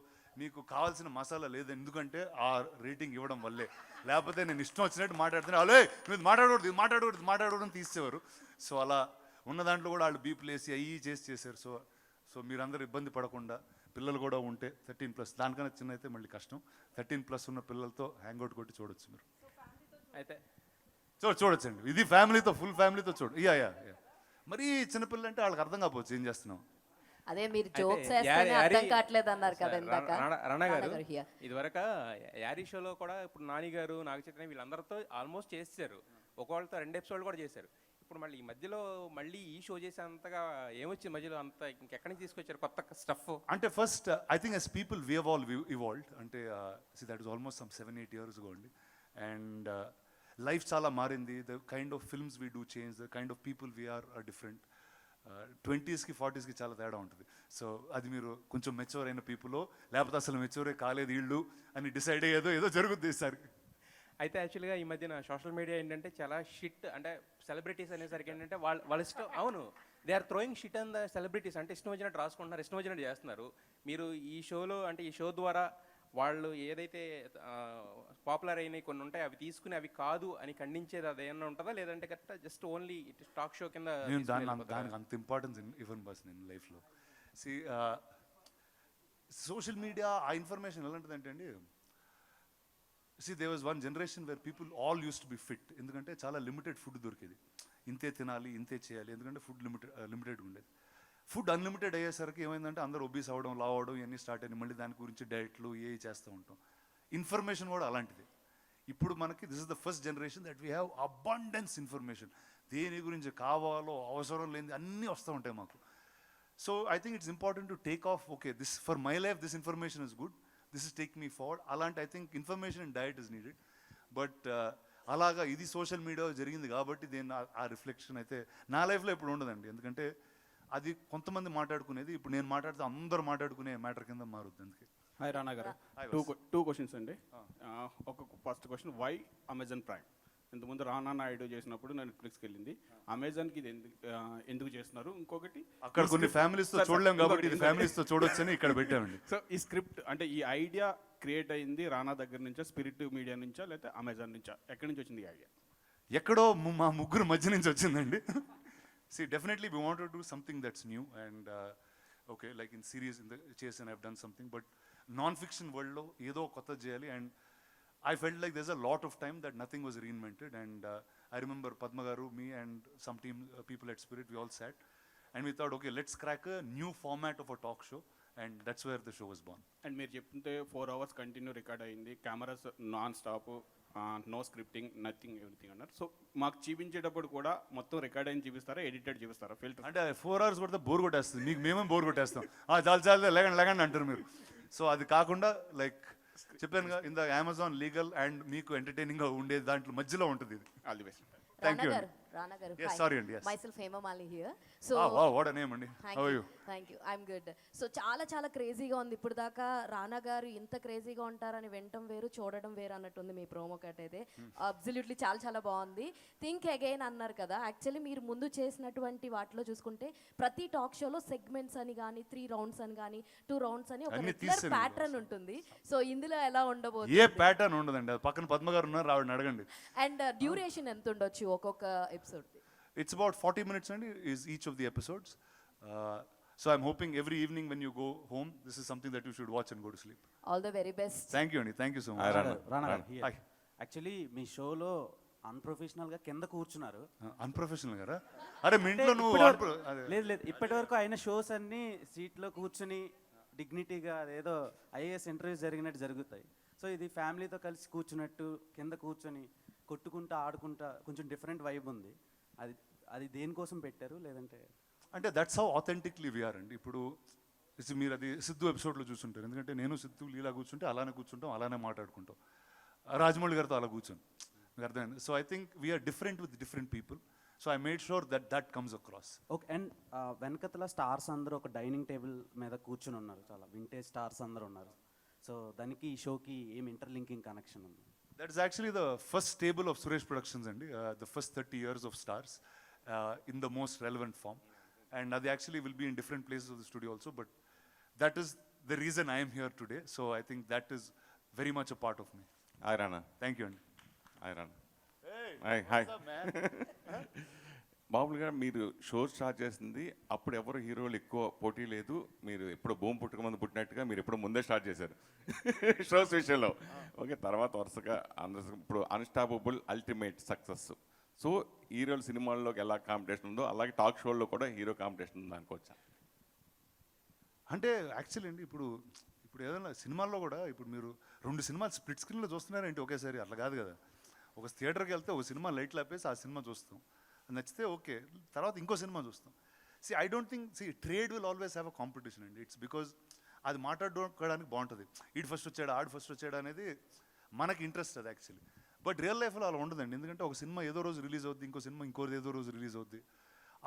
మీకు కావాల్సిన మసాలా లేదు, ఎందుకంటే ఆ రేటింగ్ ఇవ్వడం వల్లే. లేకపోతే నేను ఇష్టం వచ్చినట్టు మాట్లాడుతున్నా, అలే నువ్వు మాట్లాడకూడదు తీసేవారు. సో అలా ఉన్న దాంట్లో కూడా వాళ్ళు బీపులు వేసి అయ్యి చేశారు. సో మీరందరూ ఇబ్బంది పడకుండా, పిల్లలు కూడా ఉంటే 13+, దానికన్నా చిన్న అయితే మళ్ళీ కష్టం, 13+ ఉన్న పిల్లలతో హ్యాంగ్అవుట్ కొట్టి చూడొచ్చు మీరు. అయితే చూడొచ్చండి, ఇది ఫ్యామిలీతో, ఫుల్ ఫ్యామిలీతో యా. మరీ చిన్నపిల్లలు అంటే వాళ్ళకి అర్థం కాకపోవచ్చు ఏం చేస్తున్నాం. అదే మీరు జోక్స్ వేస్తేనే అర్థం కావట్లేదు అన్నారు కదా ఇందాక. రానా గారు ఇదివరకు యారీ షోలో కూడా ఇప్పుడు నాని గారు, నాగ చైతన్య వీళ్ళందరితో ఆల్మోస్ట్ చేశారు, ఒకళ్ళతో 2 ఎపిసోడ్లు కూడా చేశారు. ఇప్పుడు మళ్ళీ ఈ మధ్యలో మళ్ళీ ఈ షో చేసేంతగా ఏమొచ్చింది మధ్యలో, అంత ఇంకెక్కడి నుంచి తీసుకొచ్చారు కొత్త స్టఫ్? అంటే first I think as people we have all evolved. అంటే that is almost some 7-8 years ago అండి. అండ్ లైఫ్ చాలా మారింది, the kind of films we do change, the kind of people we're different. 20sకి 40sకి చాలా తేడా ఉంటుంది. సో అది మీరు కొంచెం మెచ్యూర్ అయిన పీపుల్, లేకపోతే అసలు మెచ్యూరే కాలేదు వీళ్ళు అని డిసైడ్ అయ్యేదో ఏదో జరుగుతుంది ఈసారి. అయితే యాక్చువల్గా ఈ మధ్యన సోషల్ మీడియా ఏంటంటే చాలా షిట్, అంటే సెలబ్రిటీస్ అనేసరికి ఏంటంటే వాళ్ళ ఇష్టం, అవును they are throwing shit on the celebrities, అంటే ఇష్టం వచ్చినట్టు రాసుకుంటున్నారు, ఇష్టం వచ్చినట్టు చేస్తున్నారు. మీరు ఈ షోలో, అంటే ఈ షో ద్వారా వాళ్ళు ఏదైతే పాపులర్ అయినాయి కొన్ని ఉంటాయి అవి తీసుకుని అవి కాదు అని ఖండించేది అదేమన్నా ఉంటుందా, లేదంటే correct just only talk show కింద? దానికి అంత ఇంపార్టెన్స్ ఇవ్వను బస్ నేను లైఫ్లో. సోషల్ మీడియా ఆ ఇన్ఫర్మేషన్ ఎలాంటిదంటే అండి, there was one generation where people all used to be fit. ఎందుకంటే చాలా లిమిటెడ్ ఫుడ్ దొరికేది, ఇంతే తినాలి ఇంతే చేయాలి, ఎందుకంటే ఫుడ్ లిమిటెడ్గా ఉండేది. ఫుడ్ అన్లిమిటెడ్ అయ్యేసరికి ఏమైందంటే అందరూ ఒబీస్ అవ్వడం, లావ్ అవ్వడం ఇవన్నీ స్టార్ట్ అయ్యి మళ్ళీ దాని గురించి డైట్లు చేస్తూ ఉంటాం. ఇన్ఫర్మేషన్ కూడా అలాంటిది. ఇప్పుడు మనకి this is the first generation that we have abundance information. దేని గురించి కావాలో అవసరం లేనిది అన్నీ వస్తూ ఉంటాయి మాకు. So I think it's important to take off, okay this for my life this information is good, this is take me forward. అలాంటి I think information and diet is needed. But అలాగా ఇది సోషల్ మీడియా జరిగింది కాబట్టి దీన్ని ఆ reflection అయితే నా లైఫ్లో ఇప్పుడు ఉండదండి. ఎందుకంటే అది కొంతమంది మాట్లాడుకునేది ఇప్పుడు నేను మాట్లాడితే అందరూ మాట్లాడుకునే మ్యాటర్ కింద మారుద్ది. అందుకే హాయ్ రానా గారు, టూ క్వశ్చన్స్ అండి. ఒక first question, why Amazon Prime? ఇంతకుముందు రానా నాయుడు చేసినప్పుడు నెట్ఫ్లిక్స్కి వెళ్ళింది, అమెజాన్కి ఇది ఎందుకు చేస్తున్నారు? ఇంకొకటి అక్కడ కొన్ని ఫ్యామిలీస్తో చూడలేం కాబట్టి ఇది ఫ్యామిలీస్తో చూడొచ్చని ఇక్కడ పెట్టామండి. సో ఈ స్క్రిప్ట్ అంటే ఈ ఐడియా క్రియేట్ అయింది రానా దగ్గర నుంచా, స్పిరిట్ మీడియా నుంచా, లేకపోతే అమెజాన్ నుంచా? ఎక్కడి నుంచి వచ్చింది ఈ ఐడియా? ఎక్కడో మా ముగ్గురు మధ్య నుంచి వచ్చిందండి. See, definitely we want to do something that's new and okay, like in series in the chase and I've done something, but non-fiction world lo edo kotta cheyali, and I felt like there's a lot of time that nothing was reinvented, and I remember Padma garu, me and some team people at Spirit, we all sat and we thought, okay, let's crack a new format of a talk show, and that's where the show was born. And మీరు చెప్తుంటే 4 hours continue record అయింది, cameras non stop, no scripting, nothing, everything అన్నారు. So మాకు చూపించేటప్పుడు కూడా మొత్తం record అయిన చూపిస్తారా, ఎడిటెడ్ చూపిస్తారా? ఫిల్టర్ అంటే 4 hours కొడితే బోర్ కొట్టేస్తుంది, మీకు మేమే బోర్ కొట్టేస్తాం. చాలు లేకండి అంటారు మీరు. సో అది కాకుండా లైక్ చెప్పానుగా, in the Amazon legal and మీకు ఎంటర్టైనింగ్గా ఉండేది దాంట్లో మధ్యలో ఉంటుంది ఇది. All the best. Thank you. Rana garu. Yes, sorry and yes. Myself Hema Mali here. So wow, what a name andi. Thank How are you. you? Thank you. I'm good. So చాలా క్రేజీగా ఉంది. ఇప్పుడు దాకా రానా గారు ఇంత క్రేజీగా ఉంటారని వినటం వేరు, చూడడం వేరు అన్నట్టుంది మీ ప్రోమో కట్ అయితే. అబ్సల్యూట్లీ చాలా బాగుంది. థింక్ అగైన్ అన్నారు కదా, యాక్చువల్లీ మీరు ముందు చేసినటువంటి వాటిలో చూసుకుంటే ప్రతి టాక్ షోలో సెగ్మెంట్స్ అని కానీ 3 rounds అని కానీ 2 rounds అని ఒక రెగ్యులర్ ప్యాటర్న్ ఉంటుంది. సో ఇందులో ఎలా ఉండబోతుంది? ఏ ప్యాటర్న్ ఉండదండి. పక్కన పద్మ గారు ఉన్నారు, ఆవిడని అడగండి. అండ్ డ్యూరేషన్ ఎంత ఉండొచ్చు ఒక్కొక్క episode? It's about 40 minutes and is each of the episodes. So I'm hoping every evening when you go home, this is something that you should watch and go to sleep. All the very best. Thank you, Andy. Thank you so much. రానా గారు, Hi. Actually మీ షోలో అన్ప్రొఫెషనల్గా కింద కూర్చున్నారు. Unprofessional గారా? అరే మీ ఇంట్లో నువ్వు లేదు ఇప్పటి వరకు అయిన షోస్ అన్ని సీట్లో కూర్చుని డిగ్నిటీగా అదేదో ఐఏఎస్ ఇంటర్వ్యూస్ జరిగినట్టు జరుగుతాయి. సో ఇది ఫ్యామిలీతో కలిసి కూర్చున్నట్టు కింద కూర్చొని కొట్టుకుంటా ఆడుకుంటా కొంచెం డిఫరెంట్ వైబ్ ఉంది. అది దేనికోసం పెట్టారు? లేదంటే అంటే దట్స్ హౌ ఆథెంటిక్లీ వీఆర్ అండి. ఇప్పుడు మీరు అది సిద్ధు ఎపిసోడ్లో చూస్తుంటారు, ఎందుకంటే నేను సిద్ధు లీలా కూర్చుంటే అలానే కూర్చుంటాం, అలానే మాట్లాడుకుంటాం. రాజమౌళి గారితో అలా కూర్చొని మీకు అర్థమైంది. So I think we're different with different people. So I made sure that comes across. Okay. And వెనకతల స్టార్స్ అందరూ ఒక డైనింగ్ టేబుల్ మీద కూర్చుని ఉన్నారు, చాలా వింటేజ్ స్టార్స్ అందరూ ఉన్నారు. సో దానికి ఈ షోకి ఏం ఇంటర్లింకింగ్ కనెక్షన్ ఉంది? That is actually the first stable of Suresh Productions, and the first 30 years of stars in the most relevant form. And they actually will be in different places of the studio also, but that is the reason I am here today. So I think that is very much a part of me. Hi, Rana. Thank you, Andy. Hi, Rana. Hey, hi. What's up, man? మామూలుగా మీరు show start చేసింది అప్పుడు ఎవరు హీరోలు ఎక్కువ పోటీ లేదు, మీరు ఎప్పుడు భూమి పుట్టుక ముందు పుట్టినట్టుగా మీరు ఎప్పుడు ముందే స్టార్ట్ చేశారు షోస్ విషయంలో. ఓకే, తర్వాత వరుసగా అందరూ ఇప్పుడు అన్స్టాపబుల్ అల్టిమేట్ సక్సెస్. సో హీరోల సినిమాల్లోకి ఎలా కాంపిటీషన్ ఉందో అలాగే టాక్ షోల్లో కూడా హీరో కాంపిటీషన్ ఉందో అనుకోవచ్చా? అంటే యాక్చువల్లీ అండి ఇప్పుడు ఏదైనా సినిమాల్లో కూడా ఇప్పుడు మీరు 2 సినిమాలు స్ప్లిట్ స్క్రీన్లో చూస్తున్నారంటే ఒకేసారి అట్లా కాదు కదా. ఒక థియేటర్కి వెళ్తే ఒక సినిమా లైట్లు ఆపేసి ఆ సినిమా చూస్తాం, నచ్చితే ఓకే, తర్వాత ఇంకో సినిమా చూస్తాం. I don't think trade will always have a competition అండి. ఇట్స్ బికాజ్ అది మాట్లాడుకోవడానికి బాగుంటుంది. ఈడు ఫస్ట్ వచ్చాడు ఆడు ఫస్ట్ వచ్చాడు అనేది మనకి ఇంట్రెస్ట్ అది యాక్చువల్లీ. బట్ రియల్ లైఫ్లో అలా ఉండదండి. ఎందుకంటే ఒక సినిమా ఏదో రోజు రిలీజ్ అవుద్ది, ఇంకో సినిమా ఇంకోది ఏదో రోజు రిలీజ్ అవుద్ది.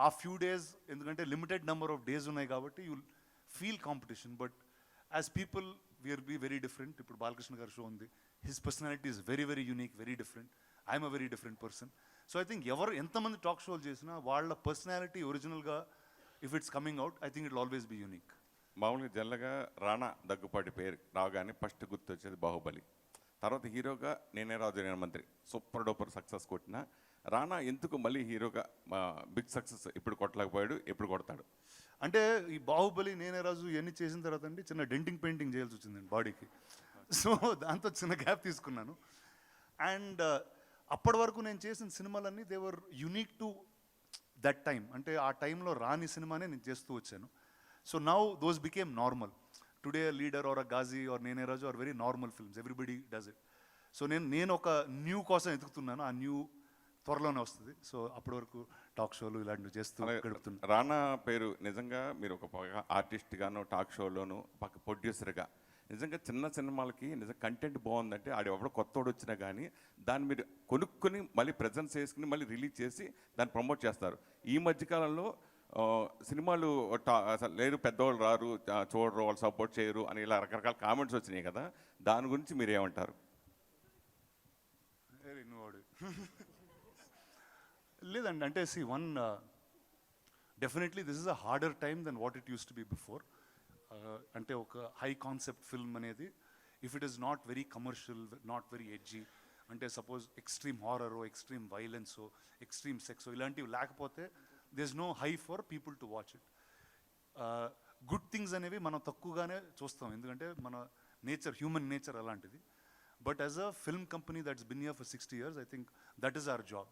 ఆ ఫ్యూ డేస్ ఎందుకంటే లిమిటెడ్ నెంబర్ ఆఫ్ డేస్ ఉన్నాయి కాబట్టి you feel competition. But as people we're be very different. ఇప్పుడు బాలకృష్ణ గారి షో ఉంది, his personality is very very unique, very different. I'm a very different person. So I think ఎంతమంది talk షోలు చేసినా వాళ్ళ personality ఒరిజినల్గా if it's coming out, I think it always be unique. మామూలుగా జనరల్గా రానా దగ్గుపాటి పేరు రాగానే ఫస్ట్ గుర్తు వచ్చేది బాహుబలి. తర్వాత హీరోగా నేనే రాజు నేను మంత్రి సూపర్ డూపర్ సక్సెస్ కొట్టిన రానా ఎందుకు మళ్ళీ హీరోగా బిగ్ సక్సెస్ ఇప్పుడు కొట్టలేకపోయాడు, ఎప్పుడు కొడతాడు? అంటే ఈ బాహుబలి నేనే రాజు ఇవన్నీ చేసిన తర్వాత అండి చిన్న డెంటింగ్ పెయింటింగ్ చేయాల్సి వచ్చిందండి బాడీకి. సో దాంతో చిన్న గ్యాప్ తీసుకున్నాను. అండ్ అప్పటి వరకు నేను చేసిన సినిమాలన్నీ they were unique to that time. అంటే ఆ టైంలో రాని సినిమానే నేను చేస్తూ వచ్చాను. So now those became normal. Today Leader or a Ghazi or Nene Raju or very normal films, everybody does it. So నేను ఒక న్యూ కోసం ఎదుగుతున్నాను, ఆ న్యూ త్వరలోనే వస్తుంది. సో అప్పటి వరకు టాక్ షోలు ఇలాంటివి చేస్తూ గడుపుతున్నాను. రానా పేరు నిజంగా మీరు ఒక ఆర్టిస్ట్గాను, టాక్ షోలోను, పక్క ప్రొడ్యూసర్గా నిజంగా చిన్న సినిమాలకి నిజంగా కంటెంట్ బాగుందంటే ఆడు ఎవడో కొత్తోడు వచ్చినా కానీ దాన్ని మీరు కొనుక్కొని మళ్ళీ ప్రజెన్స్ చేసుకుని మళ్ళీ రిలీజ్ చేసి దాన్ని ప్రమోట్ చేస్తారు. ఈ మధ్యకాలంలో సినిమాలు అసలు లేరు, పెద్దవాళ్ళు రారు, చూడరు, వాళ్ళు సపోర్ట్ చేయరు అని ఇలా రకరకాల కామెంట్స్ వచ్చినాయి కదా, దాని గురించి మీరు ఏమంటారు? లేదండి, అంటే definitely this is a harder time then what it uses to be before. అంటే ఒక హై కాన్సెప్ట్ ఫిల్మ్ అనేది if it is not very commercial, not very edgy, అంటే సపోజ్ ఎక్స్ట్రీమ్ హారరో, ఎక్స్ట్రీమ్ వైలెన్సో, ఎక్స్ట్రీమ్ సెక్సో ఇలాంటివి లేకపోతే there is no high for people to watch it. Good things అనేవి మనం తక్కువగానే చూస్తాం, ఎందుకంటే మన నేచర్, హ్యూమన్ నేచర్ అలాంటిది. But as a film company that's bin here for 60 years, I think that is our job.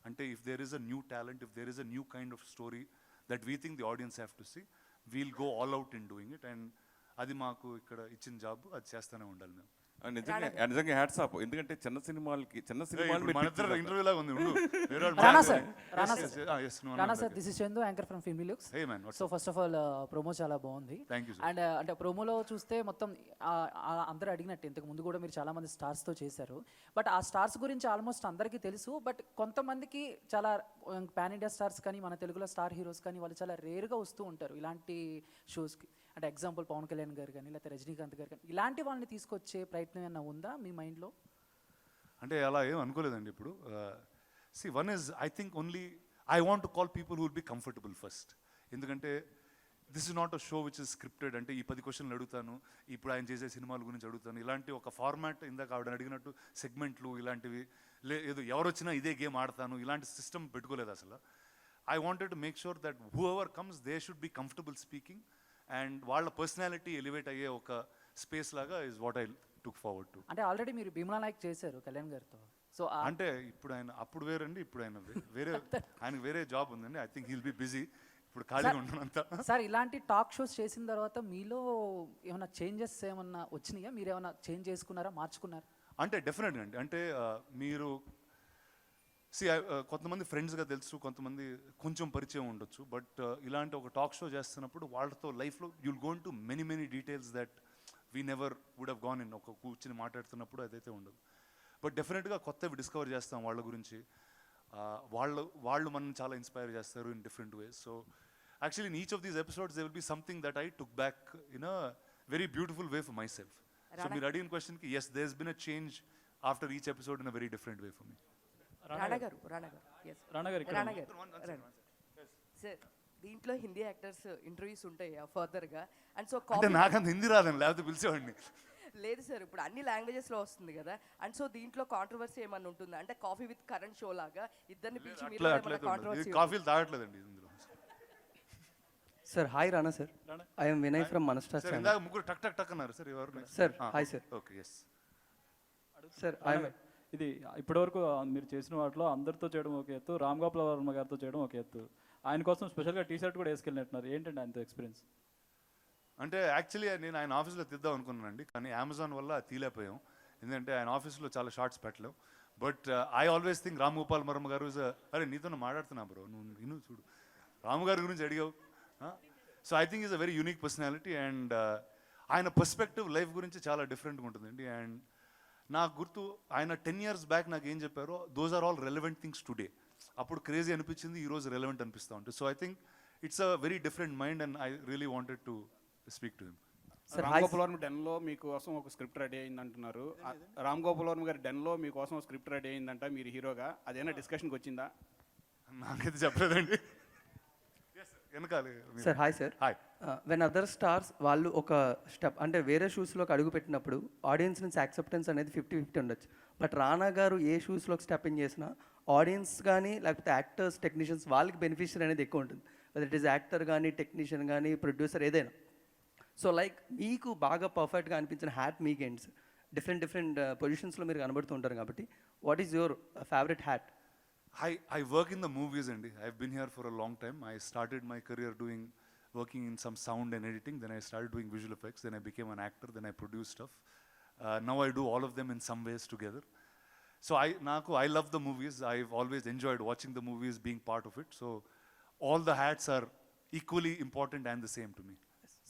అంటే if there is a new talent, if there is a new kind of story that we think the audience have to see, we'll go all out in doing it. And అది మాకు ఇక్కడ ఇచ్చిన job, అది చేస్తూనే ఉండాలి మేము. నిజంగా hats off. ఎందుకంటే చిన్న సినిమాలు ఇంటర్వ్యూ లాగా ఉంది. Rana sir, this is Chandu, anchor from Filmy Looks. Hey man, So first of all, promo చాలా బాగుంది. Thank you sir. అండ్ అంటే ప్రోమోలో చూస్తే మొత్తం అందరూ అడిగినట్టు ఇంతకు ముందు కూడా మీరు చాలా మంది స్టార్స్తో చేశారు. బట్ ఆ స్టార్స్ గురించి ఆల్మోస్ట్ అందరికీ తెలుసు. బట్ కొంతమందికి చాలా పాన్ ఇండియా స్టార్స్ కానీ మన తెలుగులో స్టార్ హీరోస్ కానీ వాళ్ళు చాలా రేర్గా వస్తూ ఉంటారు ఇలాంటి షోస్కి. అంటే ఎగ్జాంపుల్ పవన్ కళ్యాణ్ గారు కానీ లేకపోతే రజనీకాంత్ గారు కానీ ఇలాంటి వాళ్ళని తీసుకొచ్చే ప్రయత్నం ఏమైనా ఉందా మీ మైండ్లో? అంటే అలా ఏం అనుకోలేదండి ఇప్పుడు. One is I think only I want to call people who will be comfortable first. ఎందుకంటే this is not a show which is scripted. అంటే ఈ 10 క్వశ్చన్లు అడుగుతాను, ఇప్పుడు ఆయన చేసే సినిమాల గురించి అడుగుతాను, ఇలాంటి ఒక ఫార్మాట్, ఇందాక ఆవిడ అడిగినట్టు సెగ్మెంట్లు ఇలాంటివి ఏదో ఎవరు వచ్చినా ఇదే గేమ్ ఆడతాను, ఇలాంటి సిస్టమ్ పెట్టుకోలేదు అసలు. I wanted to make sure that whoever comes they should be comfortable speaking, and వాళ్ళ పర్సనాలిటీ ఎలివేట్ అయ్యే ఒక స్పేస్ లాగా is what I took forward to. అంటే ఆల్రెడీ మీరు భీమ్లా నాయక్ చేశారు కళ్యాణ్ గారితో. సో అంటే ఇప్పుడు ఆయన అప్పుడు వేరండి, ఇప్పుడు ఆయన వేరే, ఆయనకు వేరే జాబ్ ఉందండి. I think he'll be busy, ఇప్పుడు ఖాళీగా ఉండనంతా. సార్ ఇలాంటి టాక్ షోస్ చేసిన తర్వాత మీలో ఏమైనా చేంజెస్ ఏమన్నా వచ్చినాయా? మీరు ఏమైనా చేంజ్ చేసుకున్నారా, మార్చుకున్నారా? అంటే డెఫినెట్గా అండి. అంటే మీరు కొంతమంది ఫ్రెండ్స్గా తెలుసు, కొంతమంది కొంచెం పరిచయం ఉండొచ్చు. బట్ ఇలాంటి ఒక టాక్ షో చేస్తున్నప్పుడు వాళ్ళతో లైఫ్లో you'll gone to many details that we never would have gone in. ఒక కూర్చుని మాట్లాడుతున్నప్పుడు అదైతే ఉండదు. బట్ డెఫినెట్గా కొత్తవి డిస్కవర్ చేస్తాం వాళ్ళ గురించి. వాళ్ళు మనం చాలా ఇన్స్పైర్ చేస్తారు in different ways. So actually in each of these episodes they will be something that I took back in a very beautiful way for myself. So మీరు అడిగిన క్వశ్చన్కి yes, there has been a change after each episode in a very different way for me. Rana గారు sir, దీంట్లో Hindi actors interviews ఉంటాయా ఫర్దర్గా? And so అంటే నాకంత హిందీ రాదండి, లేకపోతే పిలిచేవాడిని. లేదు సార్, ఇప్పుడు అన్ని లాంగ్వేజెస్లో వస్తుంది కదా. అండ్ సో దీంట్లో కాంట్రవర్సీ ఏమన్నా ఉంటుందా? అంటే కాఫీ విత్ కరెంట్ షో లాగా ఇద్దరిని పిలిచి కాంట్రవర్సీ? కాఫీలు తాగట్లేదండి ఇందులో. Sir hi Rana sir, I'm Vinay from Manastar channel. ఇందాక ముగ్గురు టక్ టక్ టక్ అన్నారు సార్, ఎవరు? Sir hi sir. Okay, yes sir. ఇది ఇప్పటివరకు మీరు చేసిన వాటిలో అందరితో చేయడం ఒక ఎత్తు, రామ్ గోపాల్ వర్మ గారితో చేయడం ఒక ఎత్తు. ఆయన కోసం స్పెషల్గా టీ షర్ట్ కూడా వేసుకెళ్ళినట్టున్నారు, ఏంటంటే ఆయనతో ఎక్స్పీరియన్స్? అంటే యాక్చువల్లీ నేను ఆయన ఆఫీస్లో తీద్దాం అనుకున్నానండి, కానీ అమెజాన్ వల్ల తీలేకపోయాం. ఎందుకంటే ఆయన ఆఫీస్లో చాలా షార్ట్స్ పెట్టలేం. But I always think Ram Gopal Varma garu అరే నీతో మాట్లాడుతున్నా బ్రో, నువ్వు విను చూడు, రాము గారి గురించి అడిగావు. So I think is a very unique personality. And ఆయన పర్స్పెక్టివ్ లైఫ్ గురించి చాలా డిఫరెంట్గా ఉంటుందండి. అండ్ నాకు గుర్తు ఆయన 10 years బ్యాక్ నాకు ఏం చెప్పారో those are all relevant things today. అప్పుడు క్రేజీ అనిపించింది, ఈరోజు రెలవెంట్ అనిపిస్తూ ఉంటుంది. So I think it's a very different mind and I really wanted to speak to him. Ram Gopal Varma డెన్లో మీకోసం ఒక స్క్రిప్ట్ రెడీ అయింది అంటున్నారు. రామ్ గోపాల్ వర్మ గారి డెన్లో మీకోసం ఒక స్క్రిప్ట్ రెడీ అయిందంట, మీరు హీరోగా. అదేనా డిస్కషన్కి వచ్చిందా? నాకైతే చెప్పలేదండి. Sir hi sir. When other stars వాళ్ళు ఒక స్టెప్ అంటే వేరే షూస్లోకి అడుగు పెట్టినప్పుడు ఆడియన్స్ నుంచి యాక్సెప్టెన్స్ అనేది 50-50 ఉండొచ్చు. బట్ రానా గారు ఏ షూస్లోకి స్టెప్ ఇన్ చేసినా ఆడియన్స్ కానీ లేకపోతే యాక్టర్స్, టెక్నీషియన్స్ వాళ్ళకి బెనిఫిషియర్ అనేది ఎక్కువ ఉంటుంది. వెదర్ ఇట్ ఈస్ యాక్టర్ కానీ టెక్నీషియన్ కానీ ప్రొడ్యూసర్ ఏదైనా. సో లైక్ మీకు బాగా పర్ఫెక్ట్గా అనిపించిన హ్యాట్ మీకేంటి సార్? డిఫరెంట్ పొజిషన్స్లో మీరు కనబడుతూ ఉంటారు కాబట్టి what is your favourite hat? I work in the movies, and I've been here for a long time. I started my career working in some sound and editing. Then I started doing visual effects. Then I became an actor. Then I produced stuff. Now I do all of them in some ways together. So I love the movies. I've always enjoyed watching the movies, being part of it. So all the hats are equally important and the same to me.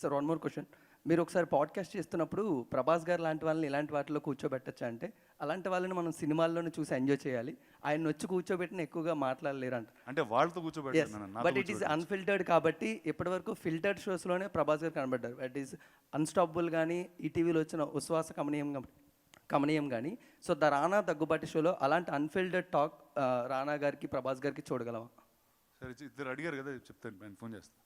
Sir one more question. మీరు ఒకసారి podcast చేస్తున్నప్పుడు ప్రభాస్ గారు లాంటి వాళ్ళని ఇలాంటి వాటిలో కూర్చోబెట్టచ్చా అంటే, అలాంటి వాళ్ళని మనం సినిమాల్లోనే చూసి ఎంజాయ్ చేయాలి, ఆయన వచ్చి కూర్చోబెట్టిన ఎక్కువగా మాట్లాడలేరు అంట. అంటే వాళ్ళతో కూర్చోబెట్టాను, బట్ ఇట్ ఈస్ అన్ఫిల్టర్డ్ కాబట్టి ఇప్పటివరకు ఫిల్టర్డ్ షోస్లోనే ప్రభాస్ గారు కనబడ్డారు. ఇట్ ఈస్ అన్స్టాపబుల్ కానీ ఈటీవీలో వచ్చిన ఉశ్వాస కమనీయం కానీ. సో ద రానా దగ్గుబాటి షోలో అలాంటి అన్ఫిల్టర్డ్ టాక్ రానా గారికి ప్రభాస్ గారికి చూడగలమా? సరే, ఇద్దరు అడిగారు కదా, చెప్తాను, నేను ఫోన్ చేస్తాను.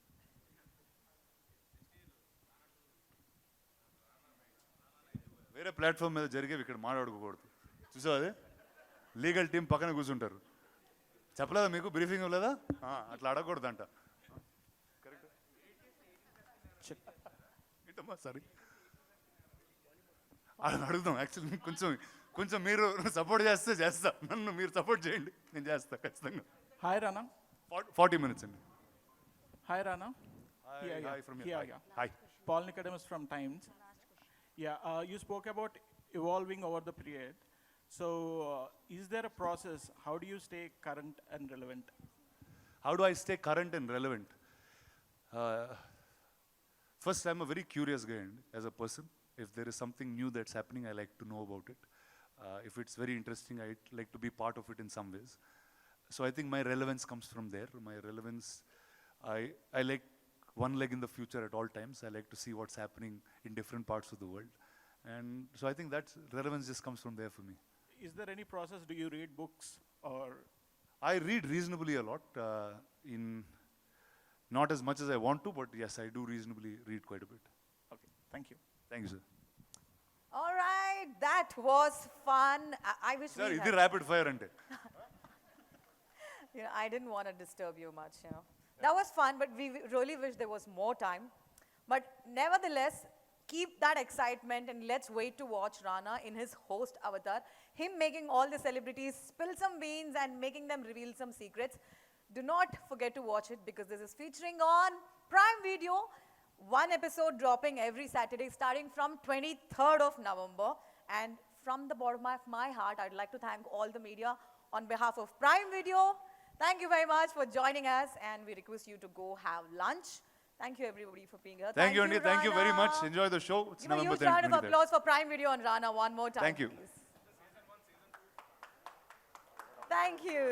వేరే ప్లాట్ఫామ్ మీద జరిగేవి ఇక్కడ మాట్లాడుకోకూడదు. చూసావు, అదే లీగల్ టీం పక్కన కూర్చుంటారు. చెప్పలేదా మీకు, బ్రీఫింగ్ ఇవ్వలేదా? అట్లా అడగకూడదంట. కరెక్ట్ ఏంటమ్మా? సారీ, అడుగుదాం. యాక్చువల్లీ కొంచెం మీరు సపోర్ట్ చేస్తా, నన్ను మీరు సపోర్ట్ చేయండి, నేను చేస్తా ఖచ్చితంగా. హాయ్ రానా. 40 minutes అండి. Hi Rana. Hi from here. Hi. Paul Nicodemus from Times. Yeah, you spoke about evolving over the period. So, is there a process? How do you stay current and relevant? How do I stay current and relevant? First, I'm a very curious guy as a person. If there is something new that's happening, I like to know about it. If it's very interesting, I like to be part of it in some ways. So I think my relevance comes from there. My relevance, I like one leg in the future at all times. I like to see what's happening in different parts of the world. And so I think that relevance just comes from there for me. Is there any process? Do you read books or? I read reasonably a lot. Not as much as I want to, but yes, I do reasonably read quite a bit. Okay, thank you. Thank you, sir. All right, that was fun. I wish Sir, we this had... rapid fire ante. I didn't want to disturb you much, That was fun, but we really wish there was more time. But nevertheless, keep that excitement and let's wait to watch Rana in his host avatar. Him making all the celebrities spill some beans and making them reveal some secrets. Do not forget to watch it because this is featuring on Prime Video. One episode dropping every Saturday starting from 23rd of November. And from the bottom of my heart, I'd like to thank all the media on behalf of Prime Video. Thank you very much for joining us, and we request you to go have lunch. Thank you everybody for being here. Thank you, Andy. Thank you very much. Enjoy the show. It's Give a November huge round of 23rd. applause for Prime Video and Rana one more time. Thank you. Please. Thank you.